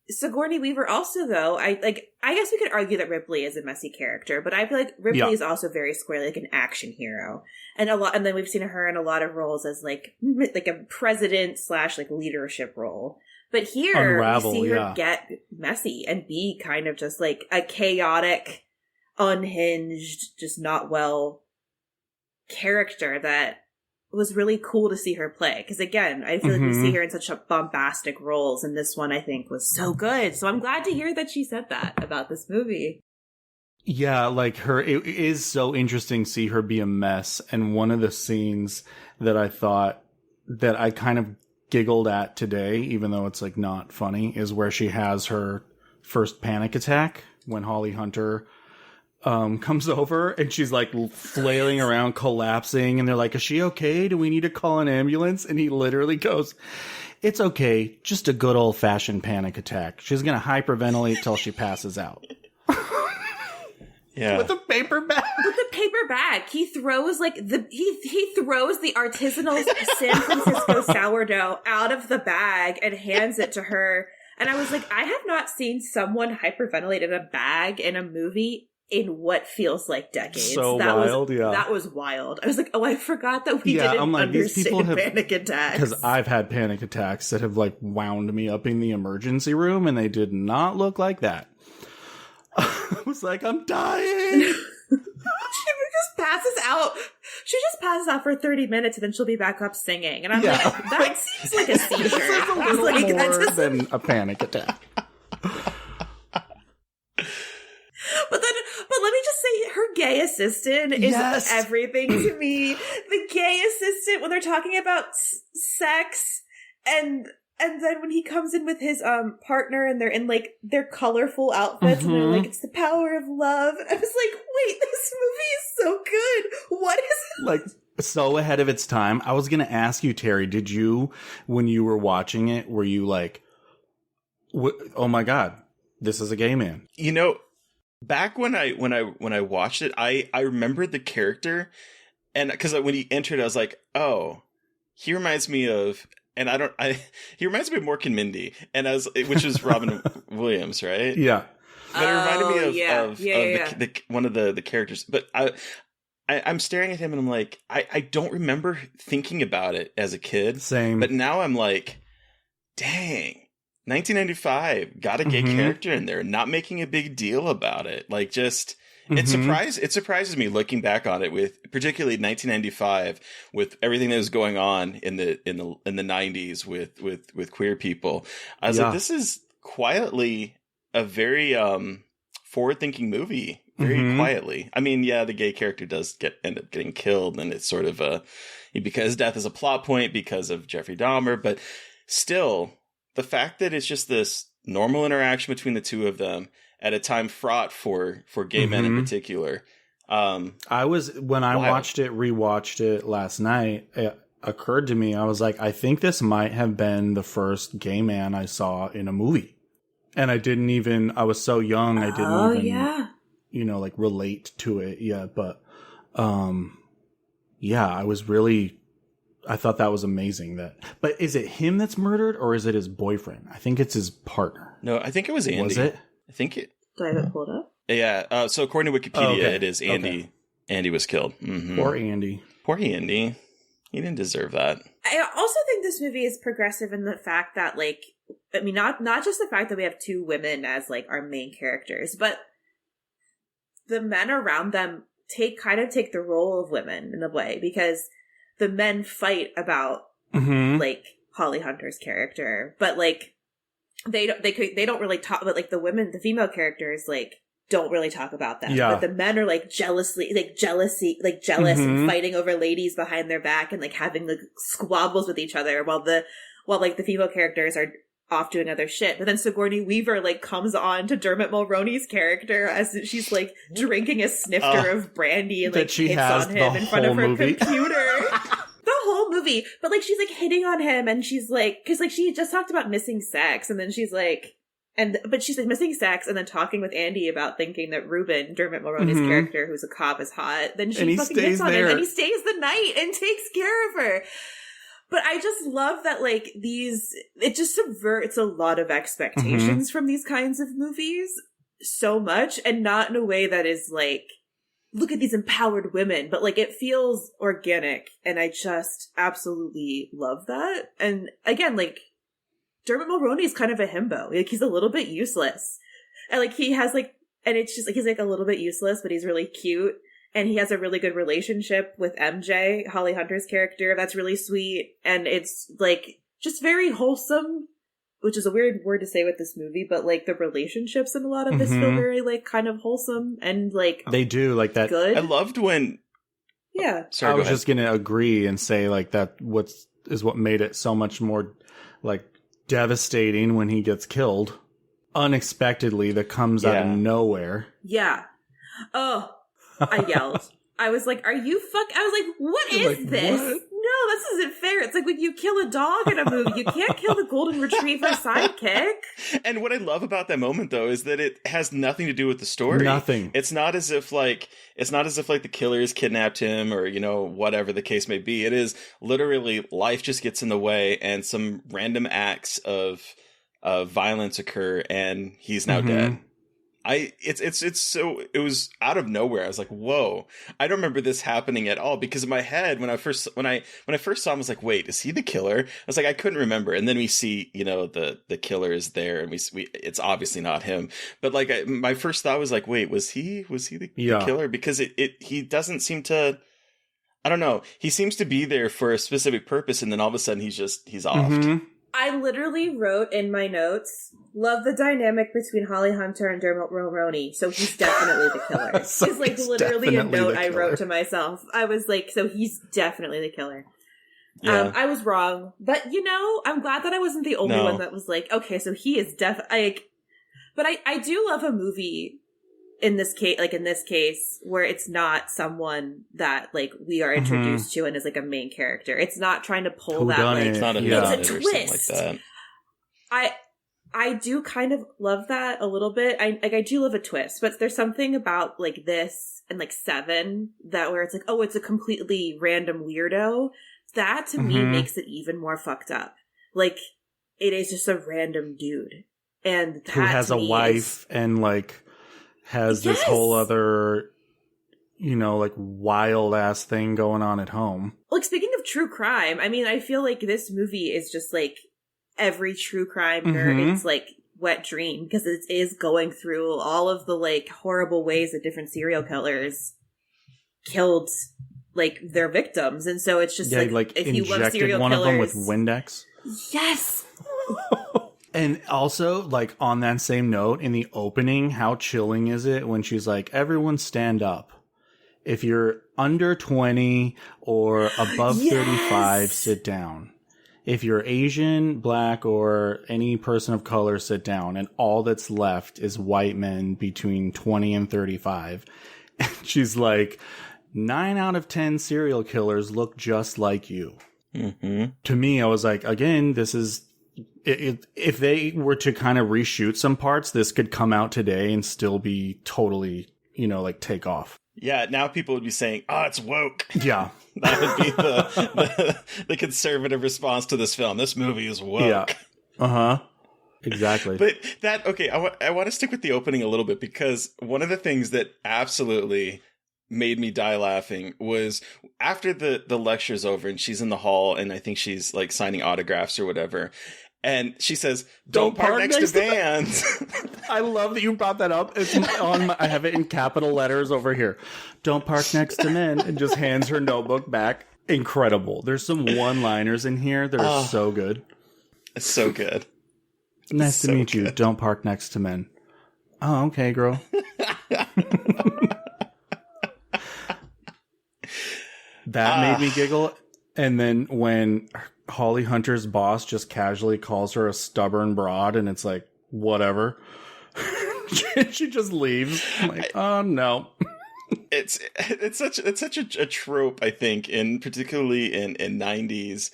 Sigourney Weaver also, though, I guess we could argue that Ripley is a messy character, but I feel like Ripley is also very squarely like an action hero. And then we've seen her in a lot of roles as like a president / like leadership role. But here, we see her get messy and be kind of just like a chaotic, unhinged, just not well character that was really cool to see her play. Because again, I feel like we see her in such bombastic roles, and this one I think was so good. So I'm glad to hear that she said that about this movie. Yeah, like it is so interesting to see her be a mess. And one of the scenes that I thought that I kind of giggled at today, even though it's like not funny, is where she has her first panic attack when Holly Hunter comes over and she's like flailing around, collapsing, and they're like, is she okay? Do we need to call an ambulance? And he literally goes, it's okay, just a good old-fashioned panic attack. She's gonna hyperventilate till she passes out. Yeah. With a paper bag. With a paper bag. He throws like he throws the artisanal San Francisco sourdough out of the bag and hands it to her. And I was like, I have not seen someone hyperventilate in a bag in a movie in what feels like decades. So wild, That was wild. I was like, oh, I forgot that we didn't understand panic attacks. Because I've had panic attacks that have like wound me up in the emergency room, and they did not look like that. I was like, I'm dying. She just passes out. She just passes out for 30 minutes and then she'll be back up singing. And I'm like, that seems like a seizure. This is a little more than a panic attack. But let me just say, her gay assistant is everything to me. The gay assistant, when they're talking about sex and then when he comes in with his partner and they're in like their colorful outfits and they're like, it's the power of love. And I was like, wait, this movie is so good. What is it? Like, so ahead of its time. I was going to ask you, Terry, did you, when you were watching it, were you like, oh my God, this is a gay man? You know, back when I watched it, I remembered the character, and because when he entered, I was like, oh, he reminds me of. And he reminds me of Mork and Mindy, which is Robin Williams, right? Yeah. But it reminded me of one of the characters. But I'm staring at him and I'm like, I don't remember thinking about it as a kid. Same. But now I'm like, dang, 1995, got a gay character in there, not making a big deal about it. Like, just... It surprises me looking back on it, with particularly 1995, with everything that was going on in the 90s with queer people. I was like, this is quietly a very forward-thinking movie very quietly. I mean, yeah, the gay character does end up getting killed, and it's sort of because death is a plot point because of Jeffrey Dahmer, but still, the fact that it's just this normal interaction between the two of them at a time fraught for gay men in particular. When I rewatched it last night, it occurred to me, I was like, I think this might have been the first gay man I saw in a movie. And I was so young, I didn't even, like relate to it yet. But, I thought that was amazing. But is it him that's murdered or is it his boyfriend? I think it's his partner. No, I think it was Andy. Was it? I think it. Do I have it pulled up? Yeah. So according to Wikipedia, it is Andy. Okay. Andy was killed. Mm-hmm. Poor Andy. Poor Andy. He didn't deserve that. I also think this movie is progressive in the fact that, like, I mean, not just the fact that we have two women as, like, our main characters, but the men around them take the role of women in a way, because the men fight about, like, Holly Hunter's character, but, like, they don't really talk, but, like, the female characters, like, don't really talk about that. Yeah. But the men are like jealous and fighting over ladies behind their back and like having like squabbles with each other while the female characters are off doing other shit. But then Sigourney Weaver like comes on to Dermot Mulroney's character as she's like drinking a snifter of brandy and like hits on him in front of her computer. The whole movie. But like she's like hitting on him and she's like, because like she just talked about missing sex and then she's like, but she's like missing sex and then talking with Andy about thinking that Ruben, Dermot Mulroney's character, who's a cop, is hot. Then she fucking hits on him and he stays the night and takes care of her. But I just love that, like, it just subverts a lot of expectations from these kinds of movies so much, and not in a way that is like, look at these empowered women, but like it feels organic, and I just absolutely love that. And again, like, Dermot Mulroney is kind of a himbo. Like, he's a little bit useless. And, like, he has, like, and it's just, like, he's, like, a little bit useless, but he's really cute. And he has a really good relationship with MJ, Holly Hunter's character. That's really sweet. And it's, like, just very wholesome, which is a weird word to say with this movie, but, like, the relationships in a lot of this feel very, like, kind of wholesome and, like, they do, like, that. Good. I loved when... Yeah. Sorry, I was just going to agree and say, like, that what made it so much more, like, devastating when he gets killed unexpectedly, that comes out of nowhere. Yeah. Oh, I yelled. I was like, are you I was like, what is this? What? No, this isn't fair. It's like when you kill a dog in a movie, you can't kill the golden retriever sidekick. And what I love about that moment, though, is that it has nothing to do with the story. Nothing. It's not as if the killers kidnapped him or, you know, whatever the case may be. It is literally life just gets in the way and some random acts of violence occur and he's now dead. It was out of nowhere. I was like, whoa, I don't remember this happening at all, because in my head, when I first saw him, I was like, wait, is he the killer? I was like, I couldn't remember. And then we see, you know, the killer is there and we it's obviously not him. But like, my first thought was like, wait, was he the killer? Because he doesn't seem to, I don't know. He seems to be there for a specific purpose. And then all of a sudden he's offed. I literally wrote in my notes, love the dynamic between Holly Hunter and Dermot Mulroney, so he's definitely the killer. So it's like literally a note I wrote to myself. I was like, so he's definitely the killer. Yeah. I was wrong, but you know, I'm glad that I wasn't the only one that was like, okay, so he is definitely, but I do love a movie in this case, where it's not someone that like we are introduced to and is like a main character. It's not trying to pull that like it's not it's a twist. Like that. I do kind of love that a little bit. I do love a twist, but there's something about like this and like Seven that where it's like, oh, it's a completely random weirdo. That to me makes it even more fucked up. Like it is just a random dude, and that who has a wife and like has this whole other, you know, like wild ass thing going on at home. Like, speaking of true crime, I mean, I feel like this movie is just like every true crime nerd's like wet dream, because it is going through all of the like horrible ways that different serial killers killed like their victims. And so it's just like if you love serial one killers, of them with Windex. Yes. And also, like, on that same note, in the opening, how chilling is it when she's like, everyone stand up. If you're under 20 or above 35, sit down. If you're Asian, black, or any person of color, sit down. And all that's left is white men between 20 and 35. And she's like, 9 out of 10 serial killers look just like you. Mm-hmm. To me, I was like, again, this is... if they were to kind of reshoot some parts, this could come out today and still be totally, like take off. Yeah, now people would be saying, "Oh, it's woke." Yeah, that would be the conservative response to this film. This movie is woke. Yeah, exactly. But I want to stick with the opening a little bit, because one of the things that absolutely made me die laughing was after the lecture's over and she's in the hall and I think she's like signing autographs or whatever. And she says, "Don't park next to vans." I love that you brought that up. It's I have it in capital letters over here. "Don't park next to men," and just hands her notebook back. Incredible. There's some one-liners in here that are so good. It's so good. Nice to meet you. Don't park next to men. Oh, okay, girl. That made me giggle. And then when Holly Hunter's boss just casually calls her a stubborn broad, and it's like, whatever. She just leaves. I'm like, oh no. It's such a trope, I think, particularly in 90s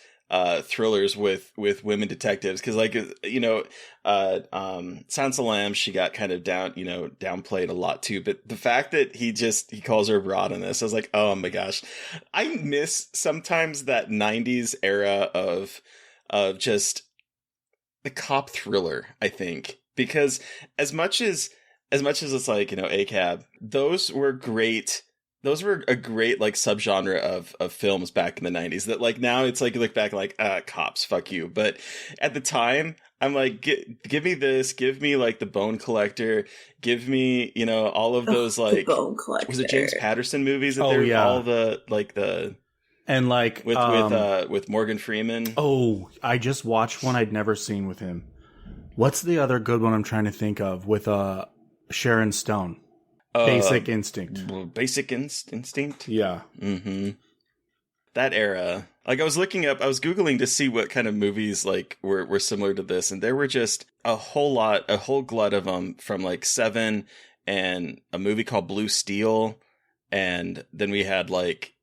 thrillers with women detectives, because Silence of the Lambs, she got kind of downplayed a lot too, but the fact that he calls her broad in this, I was like, oh my gosh, I miss sometimes that 90s era of just the cop thriller, I think, because as much as it's like, ACAB, those were great. Those were a great like subgenre of films back in the 90s that like now it's like you look back like cops, fuck you. But at the time I'm like, give me this, give me like The Bone Collector, give me, all of those like Bone Collector. Was it James Patterson movies that they're all the and like with Morgan Freeman. Oh, I just watched one I'd never seen with him. What's the other good one I'm trying to think of with Sharon Stone? Basic Instinct. Basic Instinct? Yeah. Mm-hmm. That era. Like I was Googling to see what kind of movies like were similar to this, and there were just a whole glut of them, from like Seven and a movie called Blue Steel, and then we had like,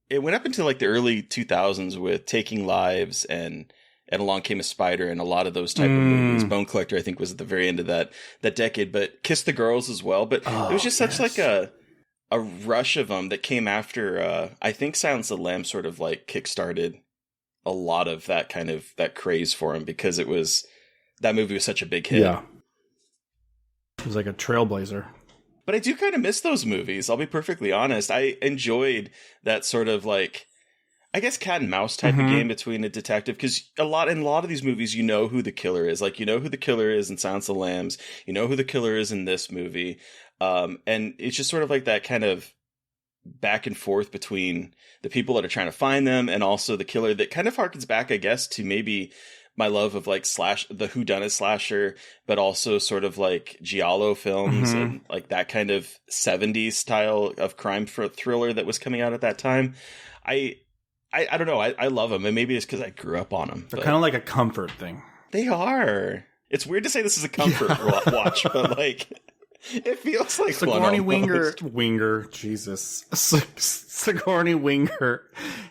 it went up into like the early 2000s with Taking Lives and Along Came a Spider and a lot of those type of movies. Bone Collector, I think, was at the very end of that decade, but Kiss the Girls as well. But it was just such like a rush of them that came after, I think Silence of the Lambs sort of like kickstarted a lot of that kind of that craze for him, because that movie was such a big hit. Yeah. It was like a trailblazer. But I do kind of miss those movies. I'll be perfectly honest. I enjoyed that sort of like, I guess, cat and mouse type of game between a detective, because in a lot of these movies, you know who the killer is. Like, you know who the killer is in Silence of the Lambs. You know who the killer is in this movie. And it's just sort of like that kind of back and forth between the people that are trying to find them and also the killer, that kind of harkens back, I guess, to maybe my love of like the whodunit slasher, but also sort of like giallo films and like that kind of 70s style of crime thriller that was coming out at that time. I don't know. I love them, and maybe it's because I grew up on them. They're kind of like a comfort thing. They are. It's weird to say this is a comfort watch, but like, it feels like Sigourney Weaver, Jesus, Sigourney Weaver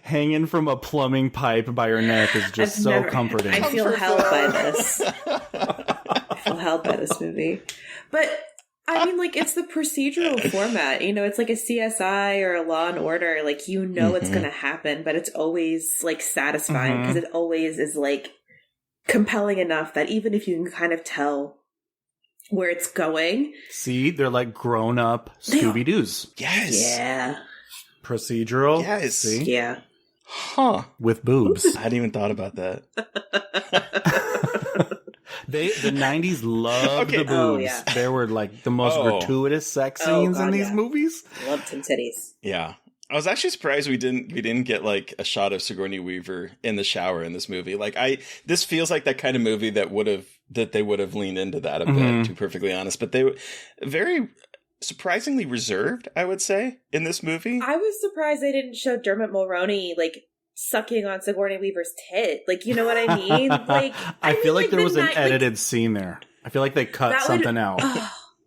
hanging from a plumbing pipe by her neck is just comforting. I feel held by this. I feel held by this movie, but. I mean, like, it's the procedural format, it's like a CSI or a Law and Order, like, it's going to happen, but it's always, like, satisfying, because it always is, like, compelling enough that even if you can kind of tell where it's going. See, they're like grown-up Scooby-Doos. Yes. Yeah. Procedural. Yes. See? Yeah. Huh. With boobs. I hadn't even thought about that. The 90s loved the boobs. Oh, yeah. There were like the most gratuitous sex scenes in these movies. Loved some titties. Yeah. I was actually surprised we didn't get like a shot of Sigourney Weaver in the shower in this movie. Like this feels like that kind of movie that they would have leaned into that a bit, to be perfectly honest. But they very surprisingly reserved, I would say, in this movie. I was surprised they didn't show Dermot Mulroney like sucking on Sigourney Weaver's tit. Like, you know what I mean? Like, I feel like there was an edited scene there. I feel like they cut something out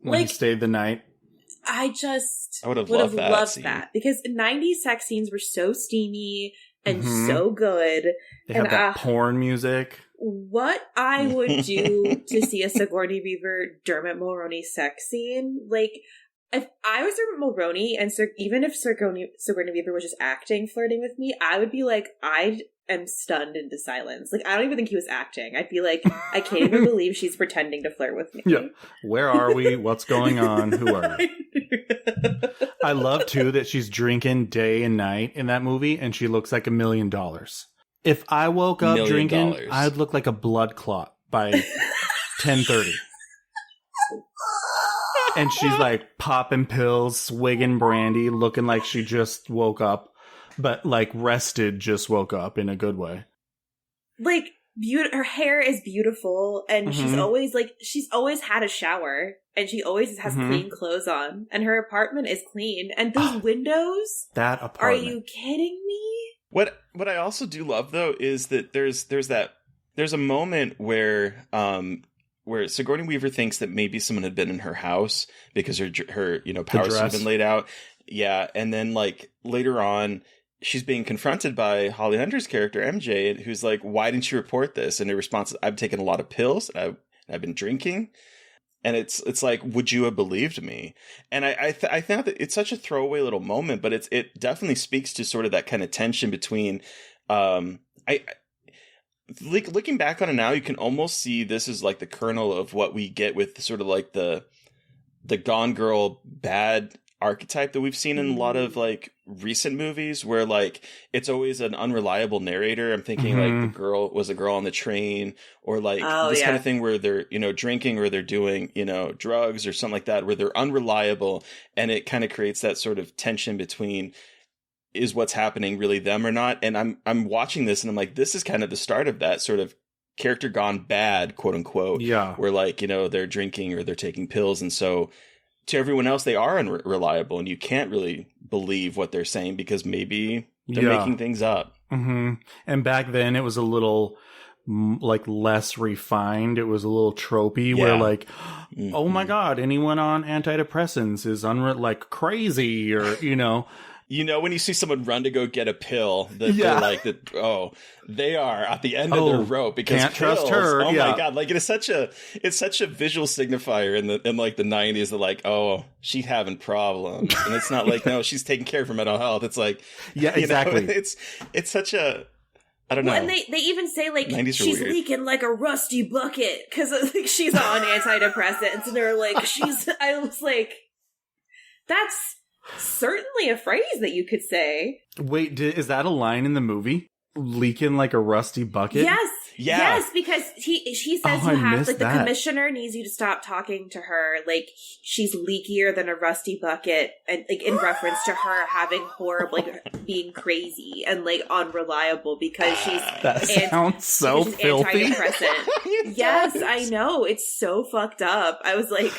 when he stayed the night. I would have loved that because 90s sex scenes were so steamy and so good. They have that porn music. What I would do to see a Sigourney Weaver Dermot Mulroney sex scene, like if I was Dermot Mulroney and even if Sigourney Weaver was just acting, flirting with me, I would be like, I am stunned into silence. Like, I don't even think he was acting. I'd be like, I can't even believe she's pretending to flirt with me. Yeah. Where are we? What's going on? Who are we? I love, too, that she's drinking day and night in that movie, and she looks like $1 million. If I woke up drinking, I'd look like a blood clot by 10:30. And she's like popping pills, swigging brandy, looking like she just woke up, but like rested, just woke up in a good way. Like, her hair is beautiful, and she's always had a shower, and she always has clean clothes on, and her apartment is clean, and those windows. That apartment. Are you kidding me? What I also do love though is that there's a moment where Sigourney Weaver thinks that maybe someone had been in her house because her powers have been laid out. Yeah. And then like later on, she's being confronted by Holly Hunter's character, MJ, who's like, why didn't you report this? And her response is, I've taken a lot of pills. I've been drinking. And it's like, would you have believed me? And I think that it's such a throwaway little moment, but it definitely speaks to sort of that kind of tension between, looking back on it now, you can almost see this is like the kernel of what we get with sort of like the Gone Girl bad archetype that we've seen in a lot of like recent movies where like it's always an unreliable narrator. I'm thinking like a girl on the train, or like kind of thing where they're, drinking or they're doing, drugs or something like that, where they're unreliable, and it kind of creates that sort of tension between, is what's happening really them or not? And I'm watching this and I'm like, this is kind of the start of that sort of character gone bad, quote unquote. Yeah. Where like, they're drinking or they're taking pills. And so to everyone else, they are unreliable and you can't really believe what they're saying because maybe they're making things up. Mm-hmm. And back then it was a little like less refined. It was a little tropey where like, oh my God, anyone on antidepressants is like crazy or, when you see someone run to go get a pill, they're like, they are at the end of their rope because can't pills, trust her. Oh my God. Like it's such a visual signifier in like the 90s that like, oh, she's having problems. And it's not like, no, she's taking care of her mental health. It's like, exactly. It's such a, I don't know. Well, and they even say like she's leaking like a rusty bucket because like, she's on antidepressants, and they're like, I was like, that's certainly a phrase that you could say. Wait, is that a line in the movie? Leaking like a rusty bucket? Yes, because she says you have like the commissioner needs you to stop talking to her like she's leakier than a rusty bucket, and like in reference to her having horrible, like being crazy and like unreliable because she's sounds so filthy. Antidepressant. Yes, I know, it's so fucked up. I was like,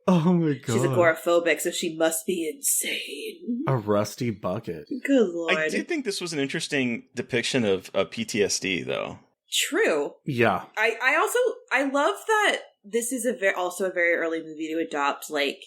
oh my God. She's agoraphobic, so she must be insane. A rusty bucket. Good Lord. I did think this was an interesting depiction of PTSD, though. True. Yeah. I love that this is also a very early movie to adopt, like,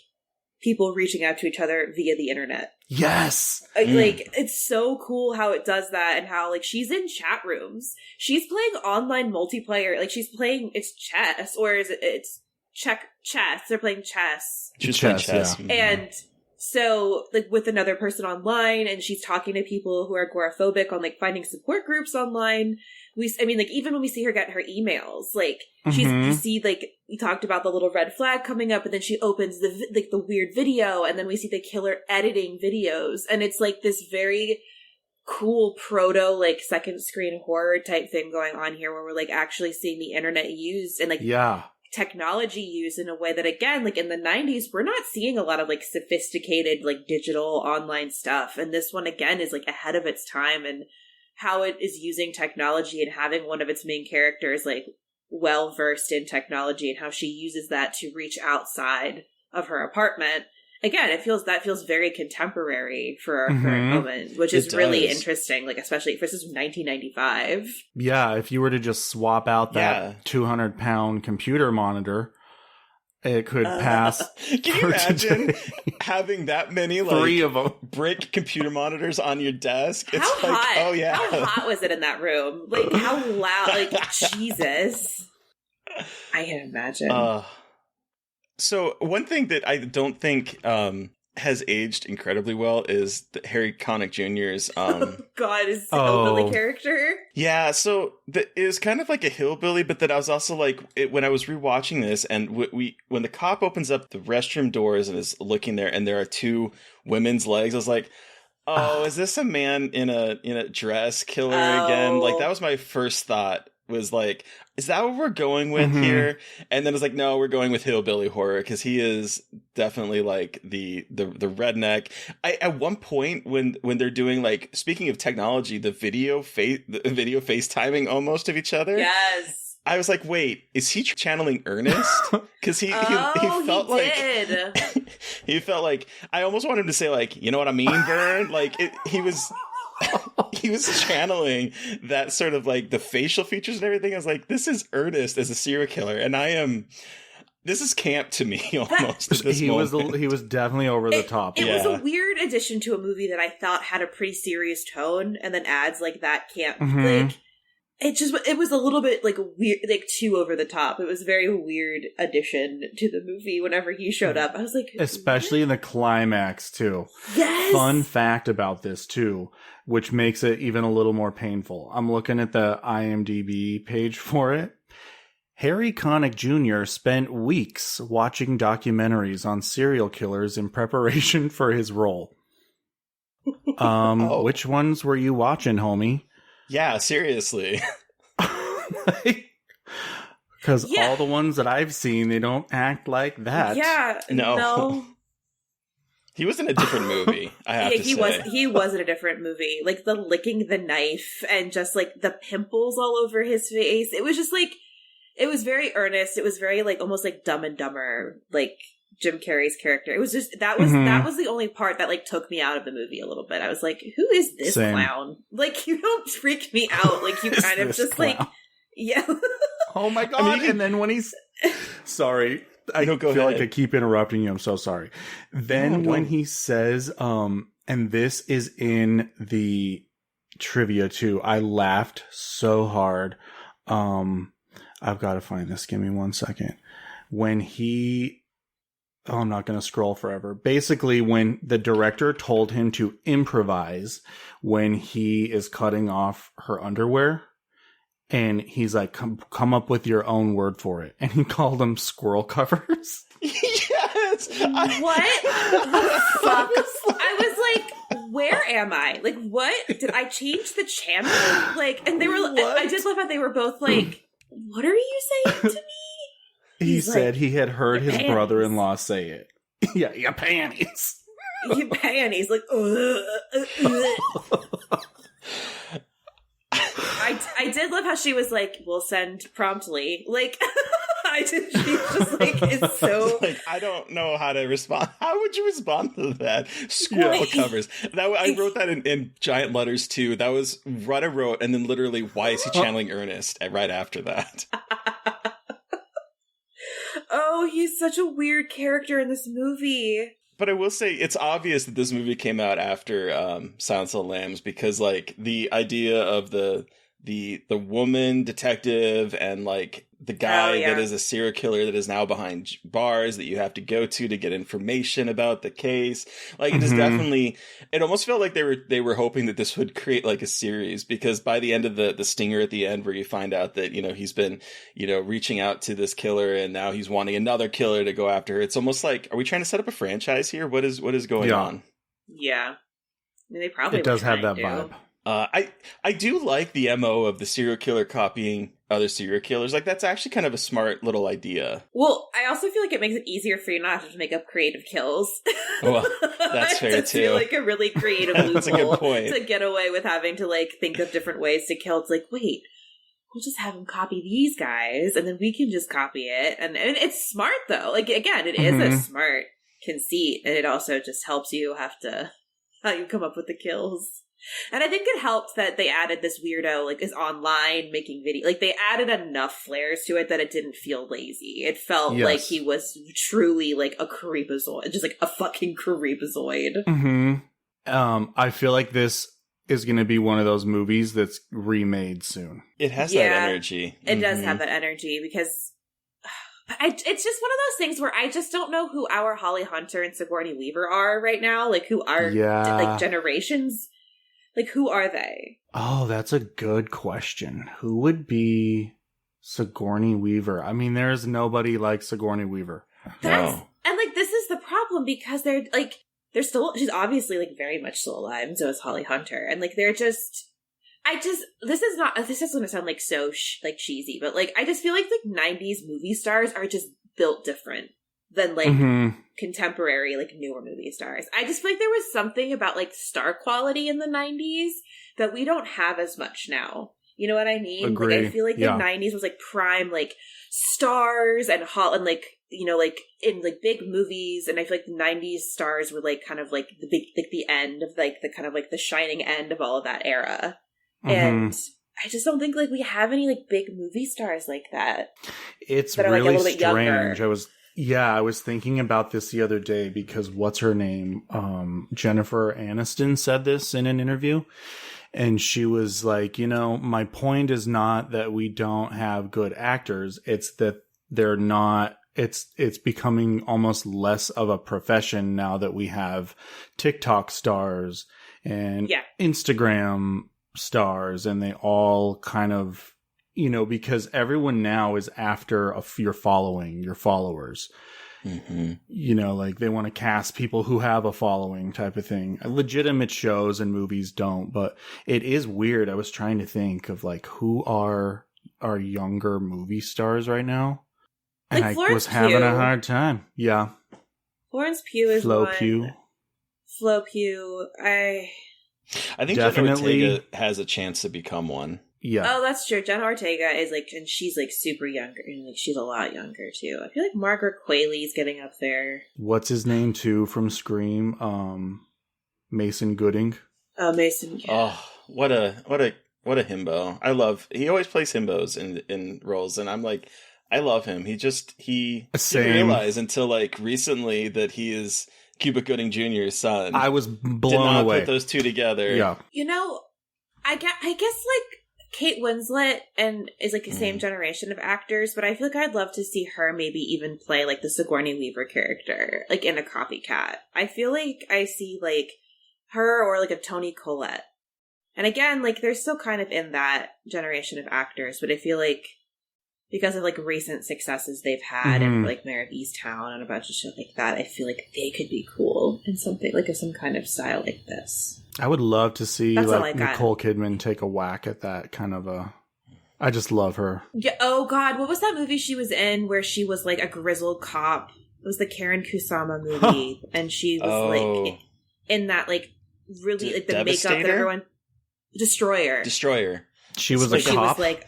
people reaching out to each other via the internet. Yes. Like, it's so cool how it does that, and how, like, she's in chat rooms. She's playing online multiplayer. Like, she's playing, it's chess, or it's chess. They're playing chess. She's playing chess. Yeah. And so, like, with another person online, and she's talking to people who are agoraphobic on, like, finding support groups online. Even when we see her get her emails, like, you see, like, we talked about the little red flag coming up, and then she opens the weird video, and then we see the killer editing videos, and it's, like, this very cool proto, like, second screen horror type thing going on here, where we're, like, actually seeing the internet used, and, like, technology used in a way that, again, like in the 90s, we're not seeing a lot of like sophisticated like digital online stuff. And this one, again, is like ahead of its time, and how it is using technology and having one of its main characters like well versed in technology, and how she uses that to reach outside of her apartment. Again, that feels very contemporary for our current moment, which is really interesting, like especially if this is 1995. Yeah, if you were to just swap out that 200-pound computer monitor, it could pass. Can you imagine having that many like 3 of them brick computer monitors on your desk? How hot? Oh yeah, how hot was it in that room? Like how loud? Like Jesus, I can imagine. So one thing that I don't think has aged incredibly well is Harry Connick Jr.'s God, his hillbilly character. Yeah, so it was kind of like a hillbilly, but then I was also like, when I was rewatching this, and when the cop opens up the restroom doors and is looking there, and there are 2 women's legs, I was like, oh, is this a man in a dress killer again? Like that was my first thought. Was like, is that what we're going with here? And then it's like, no, we're going with hillbilly horror, because he is definitely like the redneck. At one point when they're doing, like, speaking of technology, the video FaceTiming almost of each other. Yes. I was like, wait, is he channeling Ernest? Because he felt like he felt like, I almost wanted him to say like, you know what I mean, Vern? Like he was channeling that sort of like the facial features and everything. I was like, this is Ernest as a serial killer, and this is camp to me almost. He was definitely over the top. It was a weird addition to a movie that I thought had a pretty serious tone, and then adds like that camp. Like it was a little bit like weird, like too over the top. It was a very weird addition to the movie whenever he showed up. I was like, especially in the climax too. Yes. Fun fact about this too, which makes it even a little more painful. I'm looking at the IMDb page for it. Harry Connick Jr. spent weeks watching documentaries on serial killers in preparation for his role. Which ones were you watching, homie? Yeah, seriously. Because all the ones that I've seen, they don't act like that. Yeah, no. He was in a different movie, I have to say. He was in a different movie. Like, the licking the knife and just, like, the pimples all over his face. It was just, like, it was very earnest. It was very, like, almost like Dumb and Dumber, like, Jim Carrey's character. It was just, that was the only part that, like, took me out of the movie a little bit. I was like, who is this clown? Like, you don't freak me out. Like, you kind of just, clown? Like, yeah. Oh my God. I mean, and then when he's, sorry. I feel like I keep interrupting you. I'm so sorry. Then when he says, and this is in the trivia too, I laughed so hard. I've got to find this. Give me 1 second. When I'm not going to scroll forever. Basically, when the director told him to improvise when he is cutting off her underwear, and he's like, come up with your own word for it. And he called them squirrel covers. Yes! What the fuck? I was like, where am I? Like, what? Did I change the channel? Like, and they were, I just love how they were both like, what are you saying to me? He said he had heard his brother-in-law say it. Yeah, your panties. Your panties. Like, I did love how she was like, we'll send promptly. Like, she's just like, it's so... Like, I don't know how to respond. How would you respond to that? Squirrel covers. I wrote that in giant letters too. That was what I wrote, and then literally, why is he channeling Ernest right after that? Oh, he's such a weird character in this movie. But I will say it's obvious that this movie came out after Silence of the Lambs, because like the idea of the woman detective and like the guy that is a serial killer that is now behind bars that you have to go to get information about the case. Like it is definitely, it almost felt like they were hoping that this would create like a series, because by the end of the stinger at the end where you find out that, you know, he's been, you know, reaching out to this killer and now he's wanting another killer to go after her. It's almost like, are we trying to set up a franchise here? What is going on? Yeah. I mean, they probably it does have that vibe. I do like the MO of the serial killer copying other serial killers. Like, that's actually kind of a smart little idea. Well, I also feel like it makes it easier for you not to have to make up creative kills. Well, that's fair It too. feel like a really creative That's a good loophole point. to get away with having to like think of different ways to kill. It's like, wait, we'll just have him copy these guys, and then we can just copy it. And it's smart though. Like, again, it is a smart conceit, and it also just helps you have to how you come up with the kills. And I think it helped that they added this weirdo, like, is online making video. Like, they added enough flares to it that it didn't feel lazy. It felt like he was truly, like, a creepazoid. Just, like, a fucking creepazoid. I feel like this is going to be one of those movies that's remade soon. It has that energy. It does have that energy, because it's just one of those things where I just don't know who our Holly Hunter and Sigourney Weaver are right now. Like, who are, like, generations... Like, who are they? Oh, that's a good question. Who would be Sigourney Weaver? I mean, there's nobody like Sigourney Weaver. And, like, this is the problem, because they're still, she's obviously, like, very much still alive, and so is Holly Hunter. And, like, they're just, this is going to sound, like, so, cheesy, but, like, I just feel like 90s movie stars are just built different than, like, contemporary, like, newer movie stars. I just feel like there was something about, like, star quality in the 90s that we don't have as much now. You know what I mean? Agree. Like, I feel like the 90s was, like, prime, like, stars and like, you know, like, in, like, big movies, and I feel like the 90s stars were, like, kind of, like, the big, like, the end of, like, the kind of, like, the shining end of all of that era. And I just don't think, like, we have any, like, big movie stars like that. It's that are, really like, a little bit strange. younger. I was thinking about this the other day because what's her name? Jennifer Aniston said this in an interview. And she was like, you know, my point is not that we don't have good actors. It's that they're not, it's becoming almost less of a profession now that we have TikTok stars and Instagram stars, and they all kind of, you know, because everyone now is after your following, your followers. You know, like they want to cast people who have a following type of thing. Legitimate shows and movies don't, but it is weird. I was trying to think of like who are our younger movie stars right now. And like I Florence was having a hard time. Yeah. Florence Pugh is Flo one. Pugh. Flo Pugh. I think Definitely. Jenna Ortega has a chance to become one. Yeah. Oh, that's true. Jenna Ortega is like, and she's like super younger, and like she's a lot younger too. I feel like Margaret Qualley's getting up there. What's his name too from Scream? Mason Gooding. Oh, Mason. Yeah. Oh, what a himbo! He always plays himbos in roles, and I'm like, I love him. He didn't realize until like recently that he is Cuba Gooding Jr.'s son. I was blown Did not away. Put those two together. Yeah. You know, I guess like Kate Winslet and is like the same generation of actors, but I feel like I'd love to see her maybe even play like the Sigourney Weaver character, like in a Copycat. I feel like I see like her or like a Toni Collette. And again, like they're still kind of in that generation of actors, but I feel like because of like recent successes they've had and like Mayor of Easttown and a bunch of shit like that, I feel like they could be cool in something like some kind of style like this. I would love to see That's all like I got. Nicole Kidman take a whack at that kind of a. I just love her. Yeah. Oh God, what was that movie she was in where she was like a grizzled cop? It was the Karen Kusama movie, and she was like in that like really like the makeup that everyone. Destroyer. She was a She cop. was like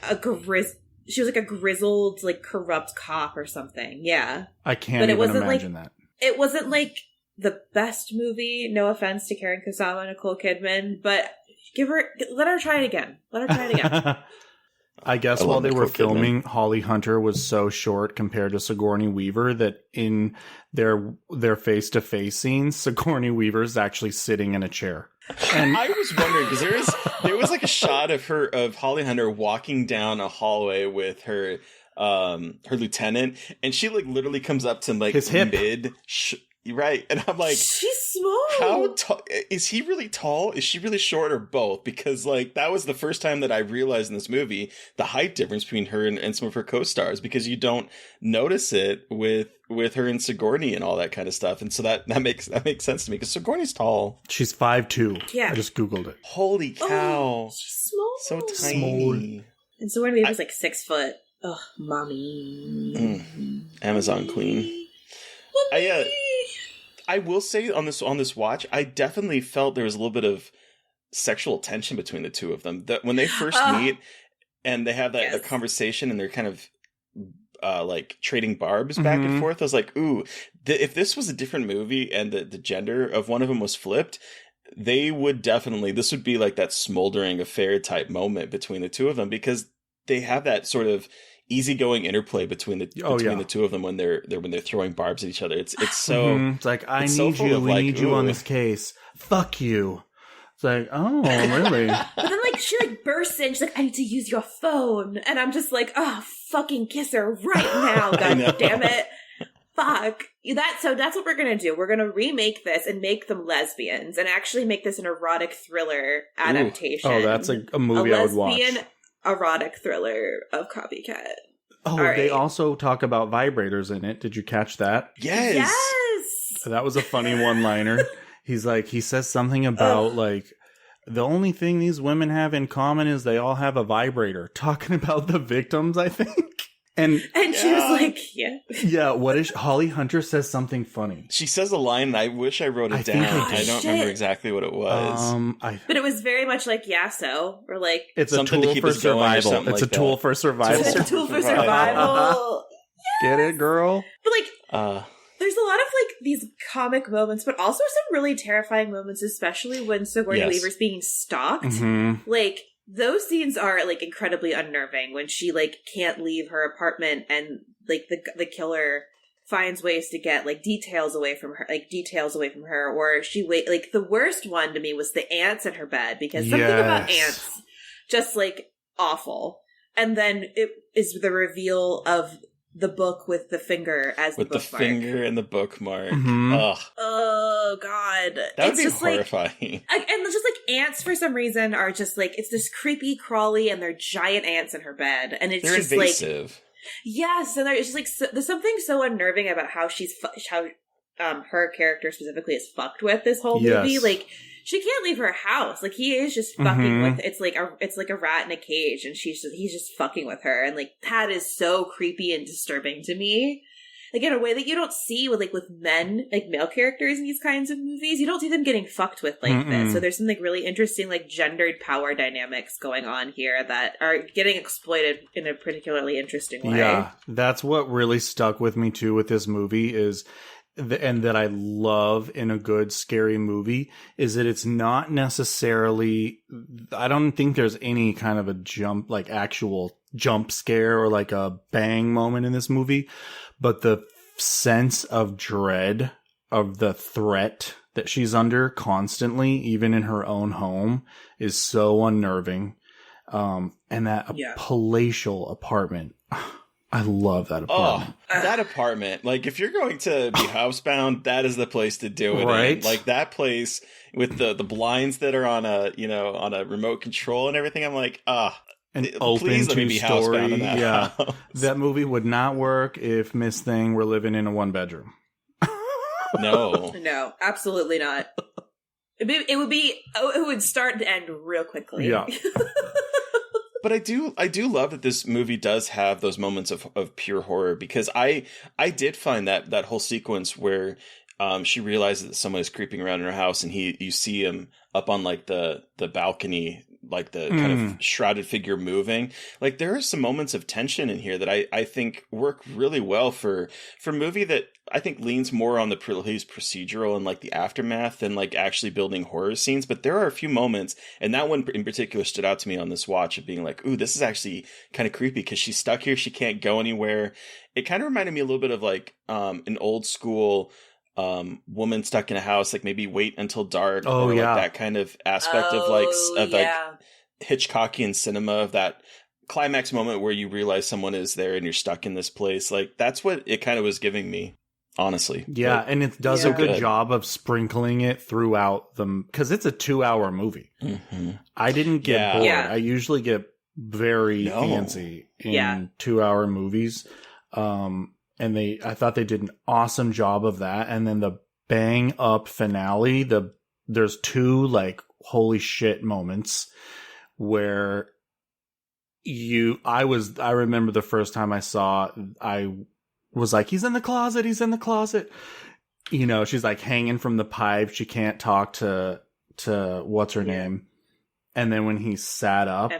she was like a grizzled like corrupt cop or something. Yeah. I can't even imagine that. It wasn't like the best movie. No offense to Karen Kusama and Nicole Kidman, but let her try it again. I guess while they were filming, Holly Hunter was so short compared to Sigourney Weaver that in their face-to-face scenes, Sigourney Weaver is actually sitting in a chair. And I was wondering because there was like a shot of Holly Hunter walking down a hallway with her lieutenant, and she like literally comes up to like his hip. right, and I'm like, she's small. How tall is he? Really tall? Is she really short, or both? Because like that was the first time that I realized in this movie the height difference between her and some of her co-stars, because you don't notice it with her and Sigourney and all that kind of stuff, and so that makes sense to me because Sigourney's tall. She's 5'2". Yeah. I just googled it. Holy cow! Oh, she's small. So tiny. And Sigourney was like 6 foot. Oh, mommy. Amazon queen. I will say on this watch, I definitely felt there was a little bit of sexual tension between the two of them. That when they first meet and they have that conversation and they're kind of like trading barbs back and forth, I was like, ooh, if this was a different movie and the gender of one of them was flipped, they would definitely, this would be like that smoldering affair type moment between the two of them, because they have that sort of easygoing interplay betwing the two of them when they're throwing barbs at each other. It's so it's like, I need you, we need you on this case. Fuck you. It's like, oh, really? But then like she like bursts in, she's like, I need to use your phone, and I'm just like, oh, fucking kiss her right now, god damn it. Fuck. So that's what we're gonna do. We're gonna remake this and make them lesbians and actually make this an erotic thriller adaptation. Oh, that's a movie I would watch. Lesbian erotic thriller of Copycat. Oh, they also talk about vibrators in it. Did you catch that? Yes. That was a funny one-liner. He says something about like, the only thing these women have in common is they all have a vibrator. Talking about the victims, I think. And she was like, yeah. Yeah, what is Holly Hunter says something funny. She says a line, and I wish I wrote it down. I don't remember exactly what it was. But it was very much like Yasso, or like it's a tool for survival. It's a tool for survival. It's a tool for survival. Get it, girl? But like, there's a lot of like these comic moments, but also some really terrifying moments, especially when Sigourney Weaver's being stalked. Mm-hmm. Like, those scenes are like incredibly unnerving when she like can't leave her apartment and like the killer finds ways to get like details away from her, or she like the worst one to me was the ants in her bed, because something about ants just like awful. And then it is the reveal of the book with the finger as the bookmark. With the finger and the bookmark. Mm-hmm. Ugh. Oh, God. That would be just horrifying. And it's just like ants for some reason are just like, it's this creepy crawly and they're giant ants in her bed. And it's they're just invasive. Like, yes. And it's just like, there's something so unnerving about how her character specifically is fucked with this whole movie. Yes. Like, she can't leave her house. Like, he is just fucking with, it's like a rat in a cage, and he's just fucking with her. And like, that is so creepy and disturbing to me. Like, in a way that you don't see with men, like male characters in these kinds of movies. You don't see them getting fucked with like this. So there's some like really interesting like gendered power dynamics going on here that are getting exploited in a particularly interesting way. Yeah, that's what really stuck with me too with this movie is, and that I love in a good scary movie, is that it's not necessarily, I don't think there's any kind of a actual jump scare or like a bang moment in this movie, but the sense of dread of the threat that she's under constantly, even in her own home, is so unnerving. And that palatial apartment, I love that apartment. Oh, that apartment. Like, if you're going to be housebound, that is the place to do it. Right? In. Like, that place with the blinds that are on a remote control and everything. I'm like, an open please let me be housebound in that house. That movie would not work if Miss Thing were living in a 1-bedroom. No, absolutely not. It would start to end real quickly. Yeah. But I do love that this movie does have those moments of pure horror, because I did find that whole sequence where she realizes that someone is creeping around in her house, and you see him up on like the balcony, like the kind of shrouded figure moving. Like, there are some moments of tension in here that I think work really well for a movie that I think leans more on the police procedural and like the aftermath than like actually building horror scenes. But there are a few moments, and that one in particular stood out to me on this watch, of being like, ooh, this is actually kind of creepy because she's stuck here. She can't go anywhere. It kind of reminded me a little bit of like an old school woman stuck in a house, like maybe Wait Until Dark, or like that kind of aspect of like Hitchcockian cinema, of that climax moment where you realize someone is there and you're stuck in this place. Like, that's what it kind of was giving me. honestly. Yeah, and it does a good job of sprinkling it throughout them, because it's a 2-hour movie. Mm-hmm. I didn't get bored. Yeah. I usually get very antsy in 2-hour movies. And I thought they did an awesome job of that. And then the bang up finale, there's 2 like holy shit moments where I remember the first time I saw, I was like, he's in the closet. You know, she's like hanging from the pipe. She can't talk to what's her name. And then when he sat up,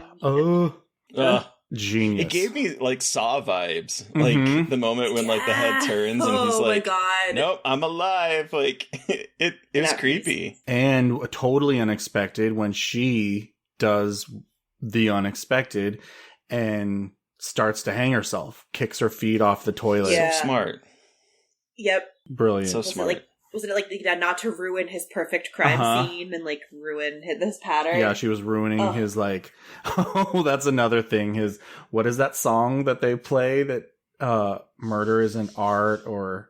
genius. It gave me like Saw vibes. Like the moment when like the head turns and he's like, my God. nope, I'm alive. Like it was creepy. And totally unexpected when she does the unexpected and starts to hang herself, kicks her feet off the toilet. Yeah. So smart. Yep. Brilliant. So smart. Wasn't it like not to ruin his perfect crime scene and like ruin this pattern? Yeah, she was ruining his like. Oh, that's another thing. What is that song that they play that murder isn't art? Or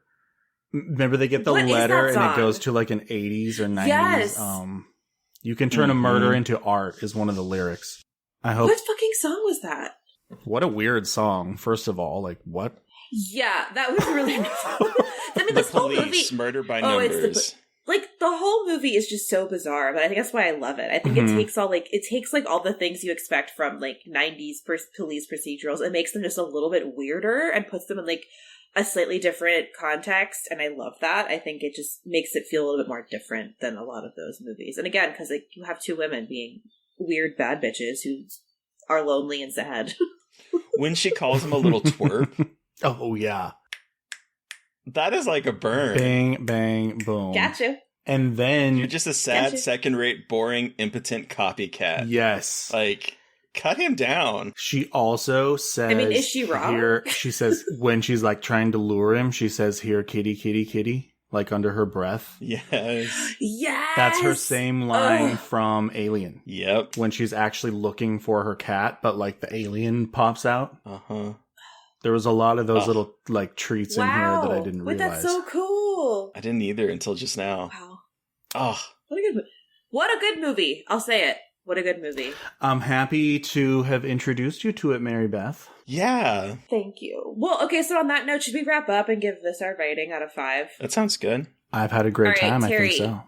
remember they get the letter and it goes to like an 80s or 90s. Yes. You can turn a murder into art is one of the lyrics. I hope. What fucking song was that? What a weird song. First of all, like what? Yeah, that was really. I mean, The this whole movie, police, murder by numbers. the whole movie is just so bizarre, but I think that's why I love it. I think it takes all the things you expect from like 90s police procedurals and makes them just a little bit weirder and puts them in like a slightly different context, and I love that. I think it just makes it feel a little bit more different than a lot of those movies. And again, because like you have 2 women being weird bad bitches who are lonely and sad. When she calls him a little twerp. Oh yeah. That is like a burn. Bang, bang, boom. Gotcha. And then You're just a sad, second-rate, boring, impotent copycat. Yes. Like, cut him down. She also says, I mean, is she wrong? Here, she says, when she's like trying to lure him, she says, here, kitty, kitty, kitty, like under her breath. Yes. Yes. That's her same line from Alien. Yep. When she's actually looking for her cat, but like the alien pops out. Uh-huh. There was a lot of those little like treats in here that I didn't realize. That's so cool. I didn't either until just now. Wow. Oh. What a good movie. I'll say it. What a good movie. I'm happy to have introduced you to it, Mary Beth. Yeah. Thank you. Well, okay, so on that note, should we wrap up and give this our rating out of 5? That sounds good. I've had a great time, Terry. I think so.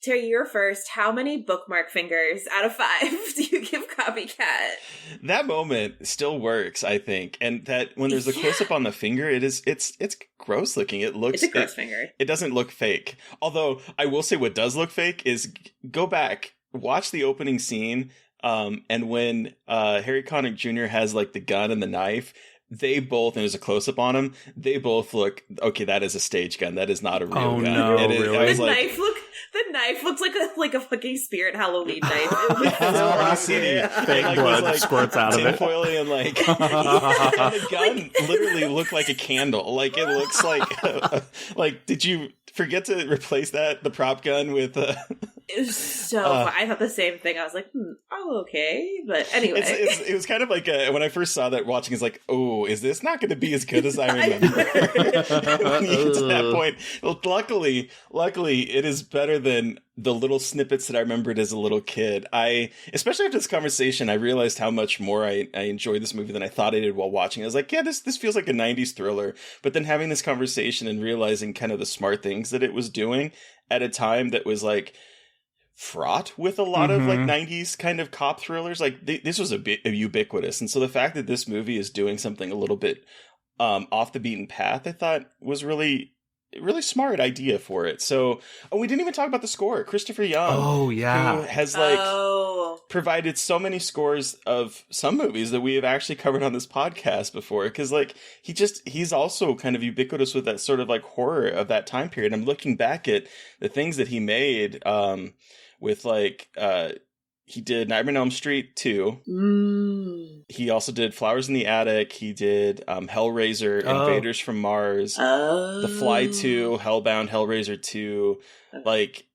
Terry, you're first. How many bookmark fingers out of 5 do you give Copycat? That moment still works, I think. And that when there's a close-up on the finger, it's gross looking. It's a gross finger. It doesn't look fake. Although, I will say what does look fake is go back, watch the opening scene, and when Harry Connick Jr. has like the gun and the knife, they both, and there's a close-up on him, they both look, okay, that is a stage gun. That is not a real gun. No, really? The knife looks like a fucking Spirit Halloween knife. It looks Fake blood squirts out of it. Tinfoil and and the gun literally looked like a candle. Like it looks like did you forget to replace the prop gun with It was so fun. I thought the same thing. I was like, oh, okay. But anyway. It was kind of like when I first saw that watching, it's like, oh, is this not going to be as good as I remember? When you get to that point. Well, luckily, it is better than the little snippets that I remembered as a little kid. Especially after this conversation, I realized how much more I enjoyed this movie than I thought I did while watching. I was like, yeah, this feels like a 90s thriller. But then having this conversation and realizing kind of the smart things that it was doing at a time that was like fraught with a lot of like 90s kind of cop thrillers. Like this was a bit ubiquitous. And so the fact that this movie is doing something a little bit off the beaten path, I thought was really smart idea for it. So, we didn't even talk about the score. Christopher Young. Oh, yeah. Who has provided so many scores of some movies that we have actually covered on this podcast before. Cause like, he's also kind of ubiquitous with that sort of like horror of that time period. I'm looking back at the things that he made, with like, he did Nightmare on Elm Street 2. He also did Flowers in the Attic. He did Hellraiser, Invaders from Mars, The Fly 2, Hellbound, Hellraiser 2. Like,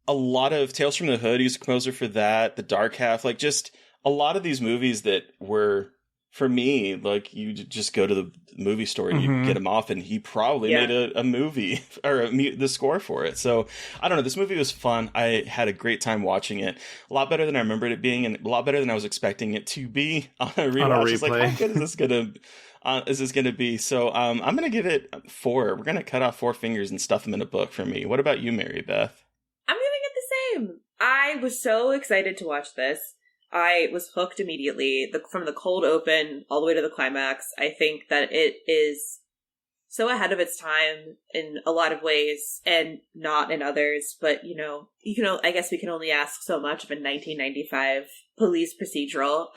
a lot of Tales from the Hood. He's a composer for that. The Dark Half. Like, just a lot of these movies that were for me, like you just go to the movie store and you get him off, and he probably made a movie or the score for it. So I don't know. This movie was fun. I had a great time watching it. A lot better than I remembered it being, and a lot better than I was expecting it to be on a rewatch. I was like, how good is this gonna be? So I'm gonna give it 4. We're gonna cut off 4 fingers and stuff them in a book for me. What about you, Mary Beth? I'm giving it the same. I was so excited to watch this. I was hooked immediately, from the cold open all the way to the climax. I think that it is so ahead of its time in a lot of ways and not in others. But, I guess we can only ask so much of a 1995 police procedural.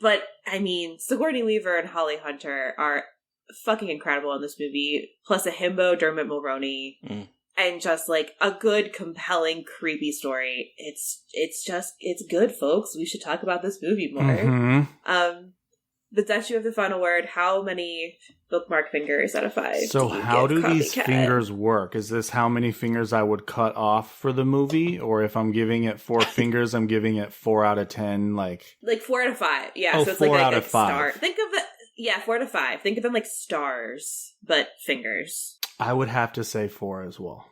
But, I mean, Sigourney Weaver and Holly Hunter are fucking incredible in this movie. Plus a himbo Dermot Mulroney. And just like a good, compelling, creepy story. It's good, folks. We should talk about this movie more. But Dutch, you have the final word. How many bookmark fingers out of 5? So how do these fingers work? Is this how many fingers I would cut off for the movie? Or if I'm giving it 4 fingers, I'm giving it 4 out of 10, like 4 out of 5. Yeah. Oh, so it's 4 out of 5. Star. Think of it. 4 out of 5. Think of them like stars, but fingers. I would have to say 4 as well.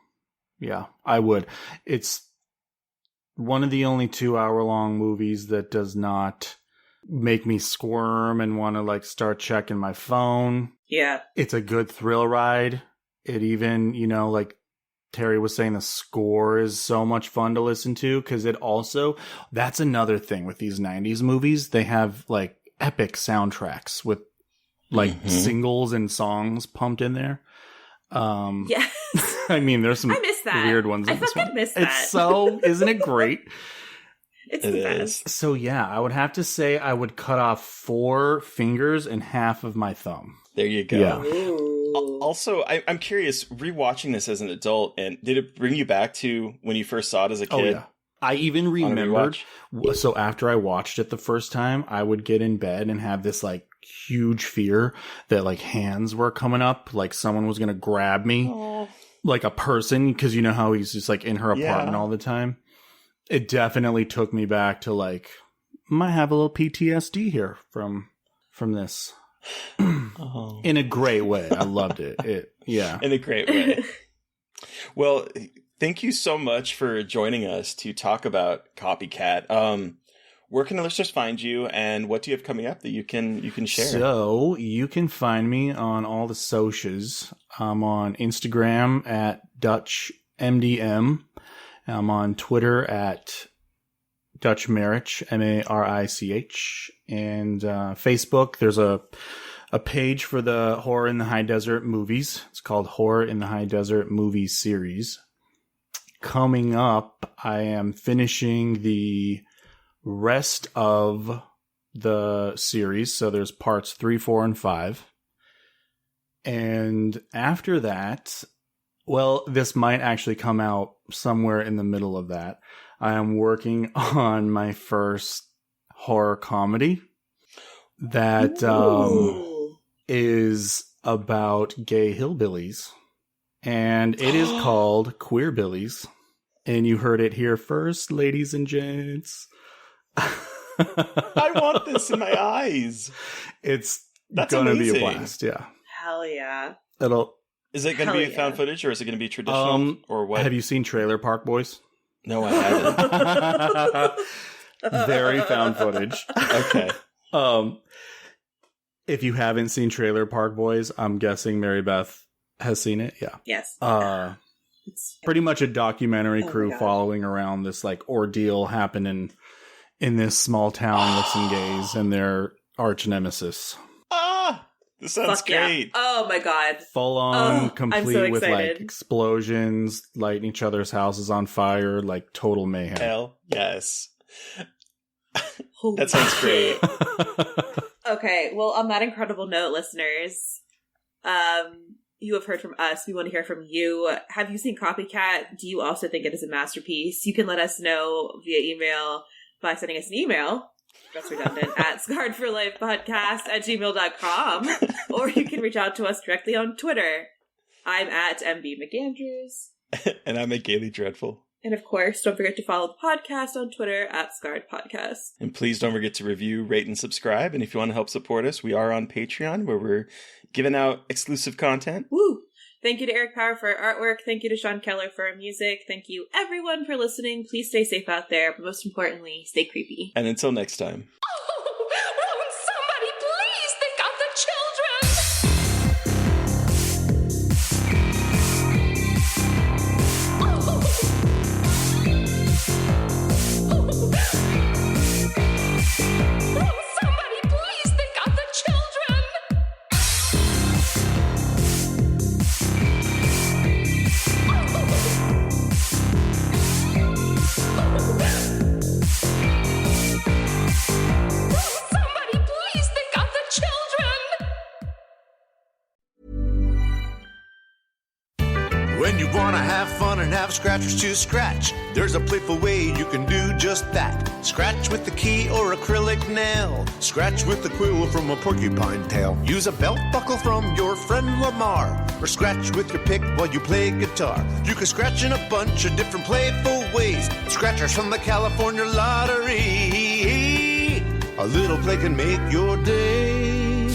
Yeah, I would. It's one of the only 2-hour-long movies that does not make me squirm and want to like start checking my phone. Yeah. It's a good thrill ride. It even, like Terry was saying, the score is so much fun to listen to because it also, that's another thing with these 90s movies. They have like epic soundtracks with like singles and songs pumped in there. Yes. I mean, there's some I miss that. weird ones. I fucking miss that. It's so, isn't it great? It's the best. So yeah, I would have to say I would cut off 4 fingers and half of my thumb. There you go. Yeah. Also, I'm curious, rewatching this as an adult, and did it bring you back to when you first saw it as a kid? Oh yeah. I even remembered. So after I watched it the first time, I would get in bed and have this like huge fear that like hands were coming up, like someone was going to grab me, like a person, because you know how he's just like in her apartment all the time. It definitely took me back to like, might have a little PTSD here from this. In a great way. I loved it. In a great way. Well, thank you so much for joining us to talk about Copycat. Where can the listeners find you, and what do you have coming up that you can share? So you can find me on all the socials. I'm on Instagram at DutchMDM. I'm on Twitter at Dutch Marich, Marich, and Facebook. There's a page for the Horror in the High Desert movies. It's called Horror in the High Desert Movie Series. Coming up, I am finishing the rest of the series. So there's parts 3, 4, and 5. And after that, well, this might actually come out somewhere in the middle of that. I am working on my first horror comedy that is about gay hillbillies. And it is called Queer Billies. And you heard it here first, ladies and gents. I want this in my eyes. That's going to be a blast, yeah. Hell yeah. Is it going to be found footage, or is it going to be traditional, or what? Have you seen Trailer Park Boys? No, I haven't. Very found footage. Okay. If you haven't seen Trailer Park Boys, I'm guessing Mary Beth has seen it. Yeah. Yes. It's pretty much a documentary crew following around this like ordeal happening in this small town with some gays and their arch nemesis. This sounds great. Yeah. Oh my god. Full on, complete so with like explosions, lighting each other's houses on fire, like total mayhem. Hell yes. That sounds great. Okay, well, on that incredible note, listeners, you have heard from us. We want to hear from you. Have you seen Copycat? Do you also think it is a masterpiece? You can let us know via email by sending us an email. That's redundant. At scarredforlifepodcast@gmail.com. Or you can reach out to us directly on Twitter. I'm at MB McAndrews. And I'm at Gaily Dreadful. And of course, don't forget to follow the podcast on Twitter at Scarred Podcast. And please don't forget to review, rate, and subscribe. And if you want to help support us, we are on Patreon, where we're giving out exclusive content. Woo! Thank you to Eric Power for our artwork. Thank you to Sean Keller for our music. Thank you, everyone, for listening. Please stay safe out there, but most importantly, stay creepy. And until next time. Somebody please think of the children! Somebody please think of the children! Somebody please think of the children! When you wanna have fun and have scratchers to scratch, there's a playful way you can do just that. Scratch with the key or acrylic nail. Scratch with the quill from a porcupine tail. Use a belt buckle from your friend Lamar. Or scratch with your pick while you play guitar. You can scratch in a bunch of different playful ways. Scratchers from the California Lottery. A little play can make your day.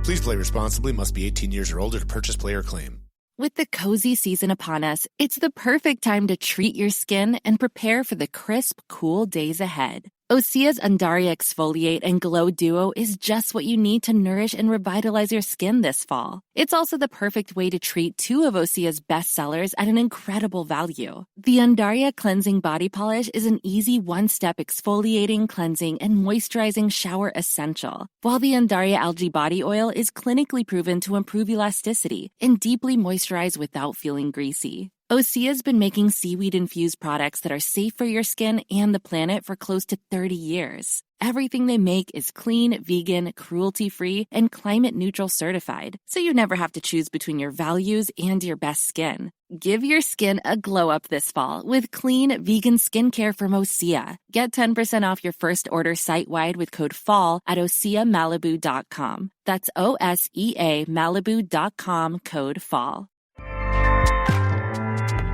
Please play responsibly. Must be 18 years or older to purchase, play, or claim. With the cozy season upon us, it's the perfect time to treat your skin and prepare for the crisp, cool days ahead. Osea's Undaria Exfoliate and Glow Duo is just what you need to nourish and revitalize your skin this fall. It's also the perfect way to treat two of Osea's best sellers at an incredible value. The Undaria Cleansing Body Polish is an easy one-step exfoliating, cleansing, and moisturizing shower essential, while the Undaria Algae Body Oil is clinically proven to improve elasticity and deeply moisturize without feeling greasy. Osea's been making seaweed-infused products that are safe for your skin and the planet for close to 30 years. Everything they make is clean, vegan, cruelty-free, and climate-neutral certified, so you never have to choose between your values and your best skin. Give your skin a glow-up this fall with clean, vegan skincare from Osea. Get 10% off your first order site-wide with code FALL at OseaMalibu.com. That's OSEA Malibu.com, code FALL.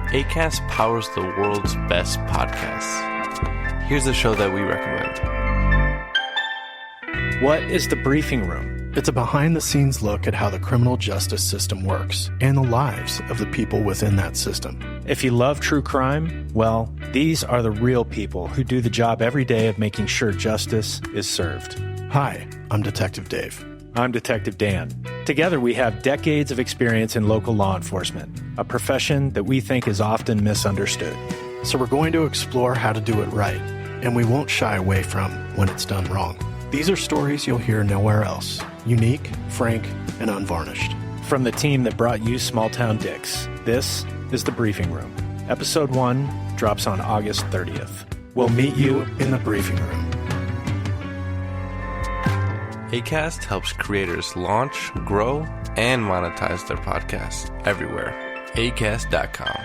Acast powers the world's best podcasts. Here's a show that we recommend. What is The Briefing Room? It's a behind-the-scenes look at how the criminal justice system works and the lives of the people within that system. If you love true crime, well, these are the real people who do the job every day of making sure justice is served. Hi, I'm Detective Dave. I'm Detective Dan. Together, we have decades of experience in local law enforcement, a profession that we think is often misunderstood. So we're going to explore how to do it right, and we won't shy away from when it's done wrong. These are stories you'll hear nowhere else. Unique, frank, and unvarnished. From the team that brought you Small Town Dicks, this is The Briefing Room. Episode 1 drops on August 30th. We'll meet you in the briefing room. Acast helps creators launch, grow, and monetize their podcasts everywhere. Acast.com.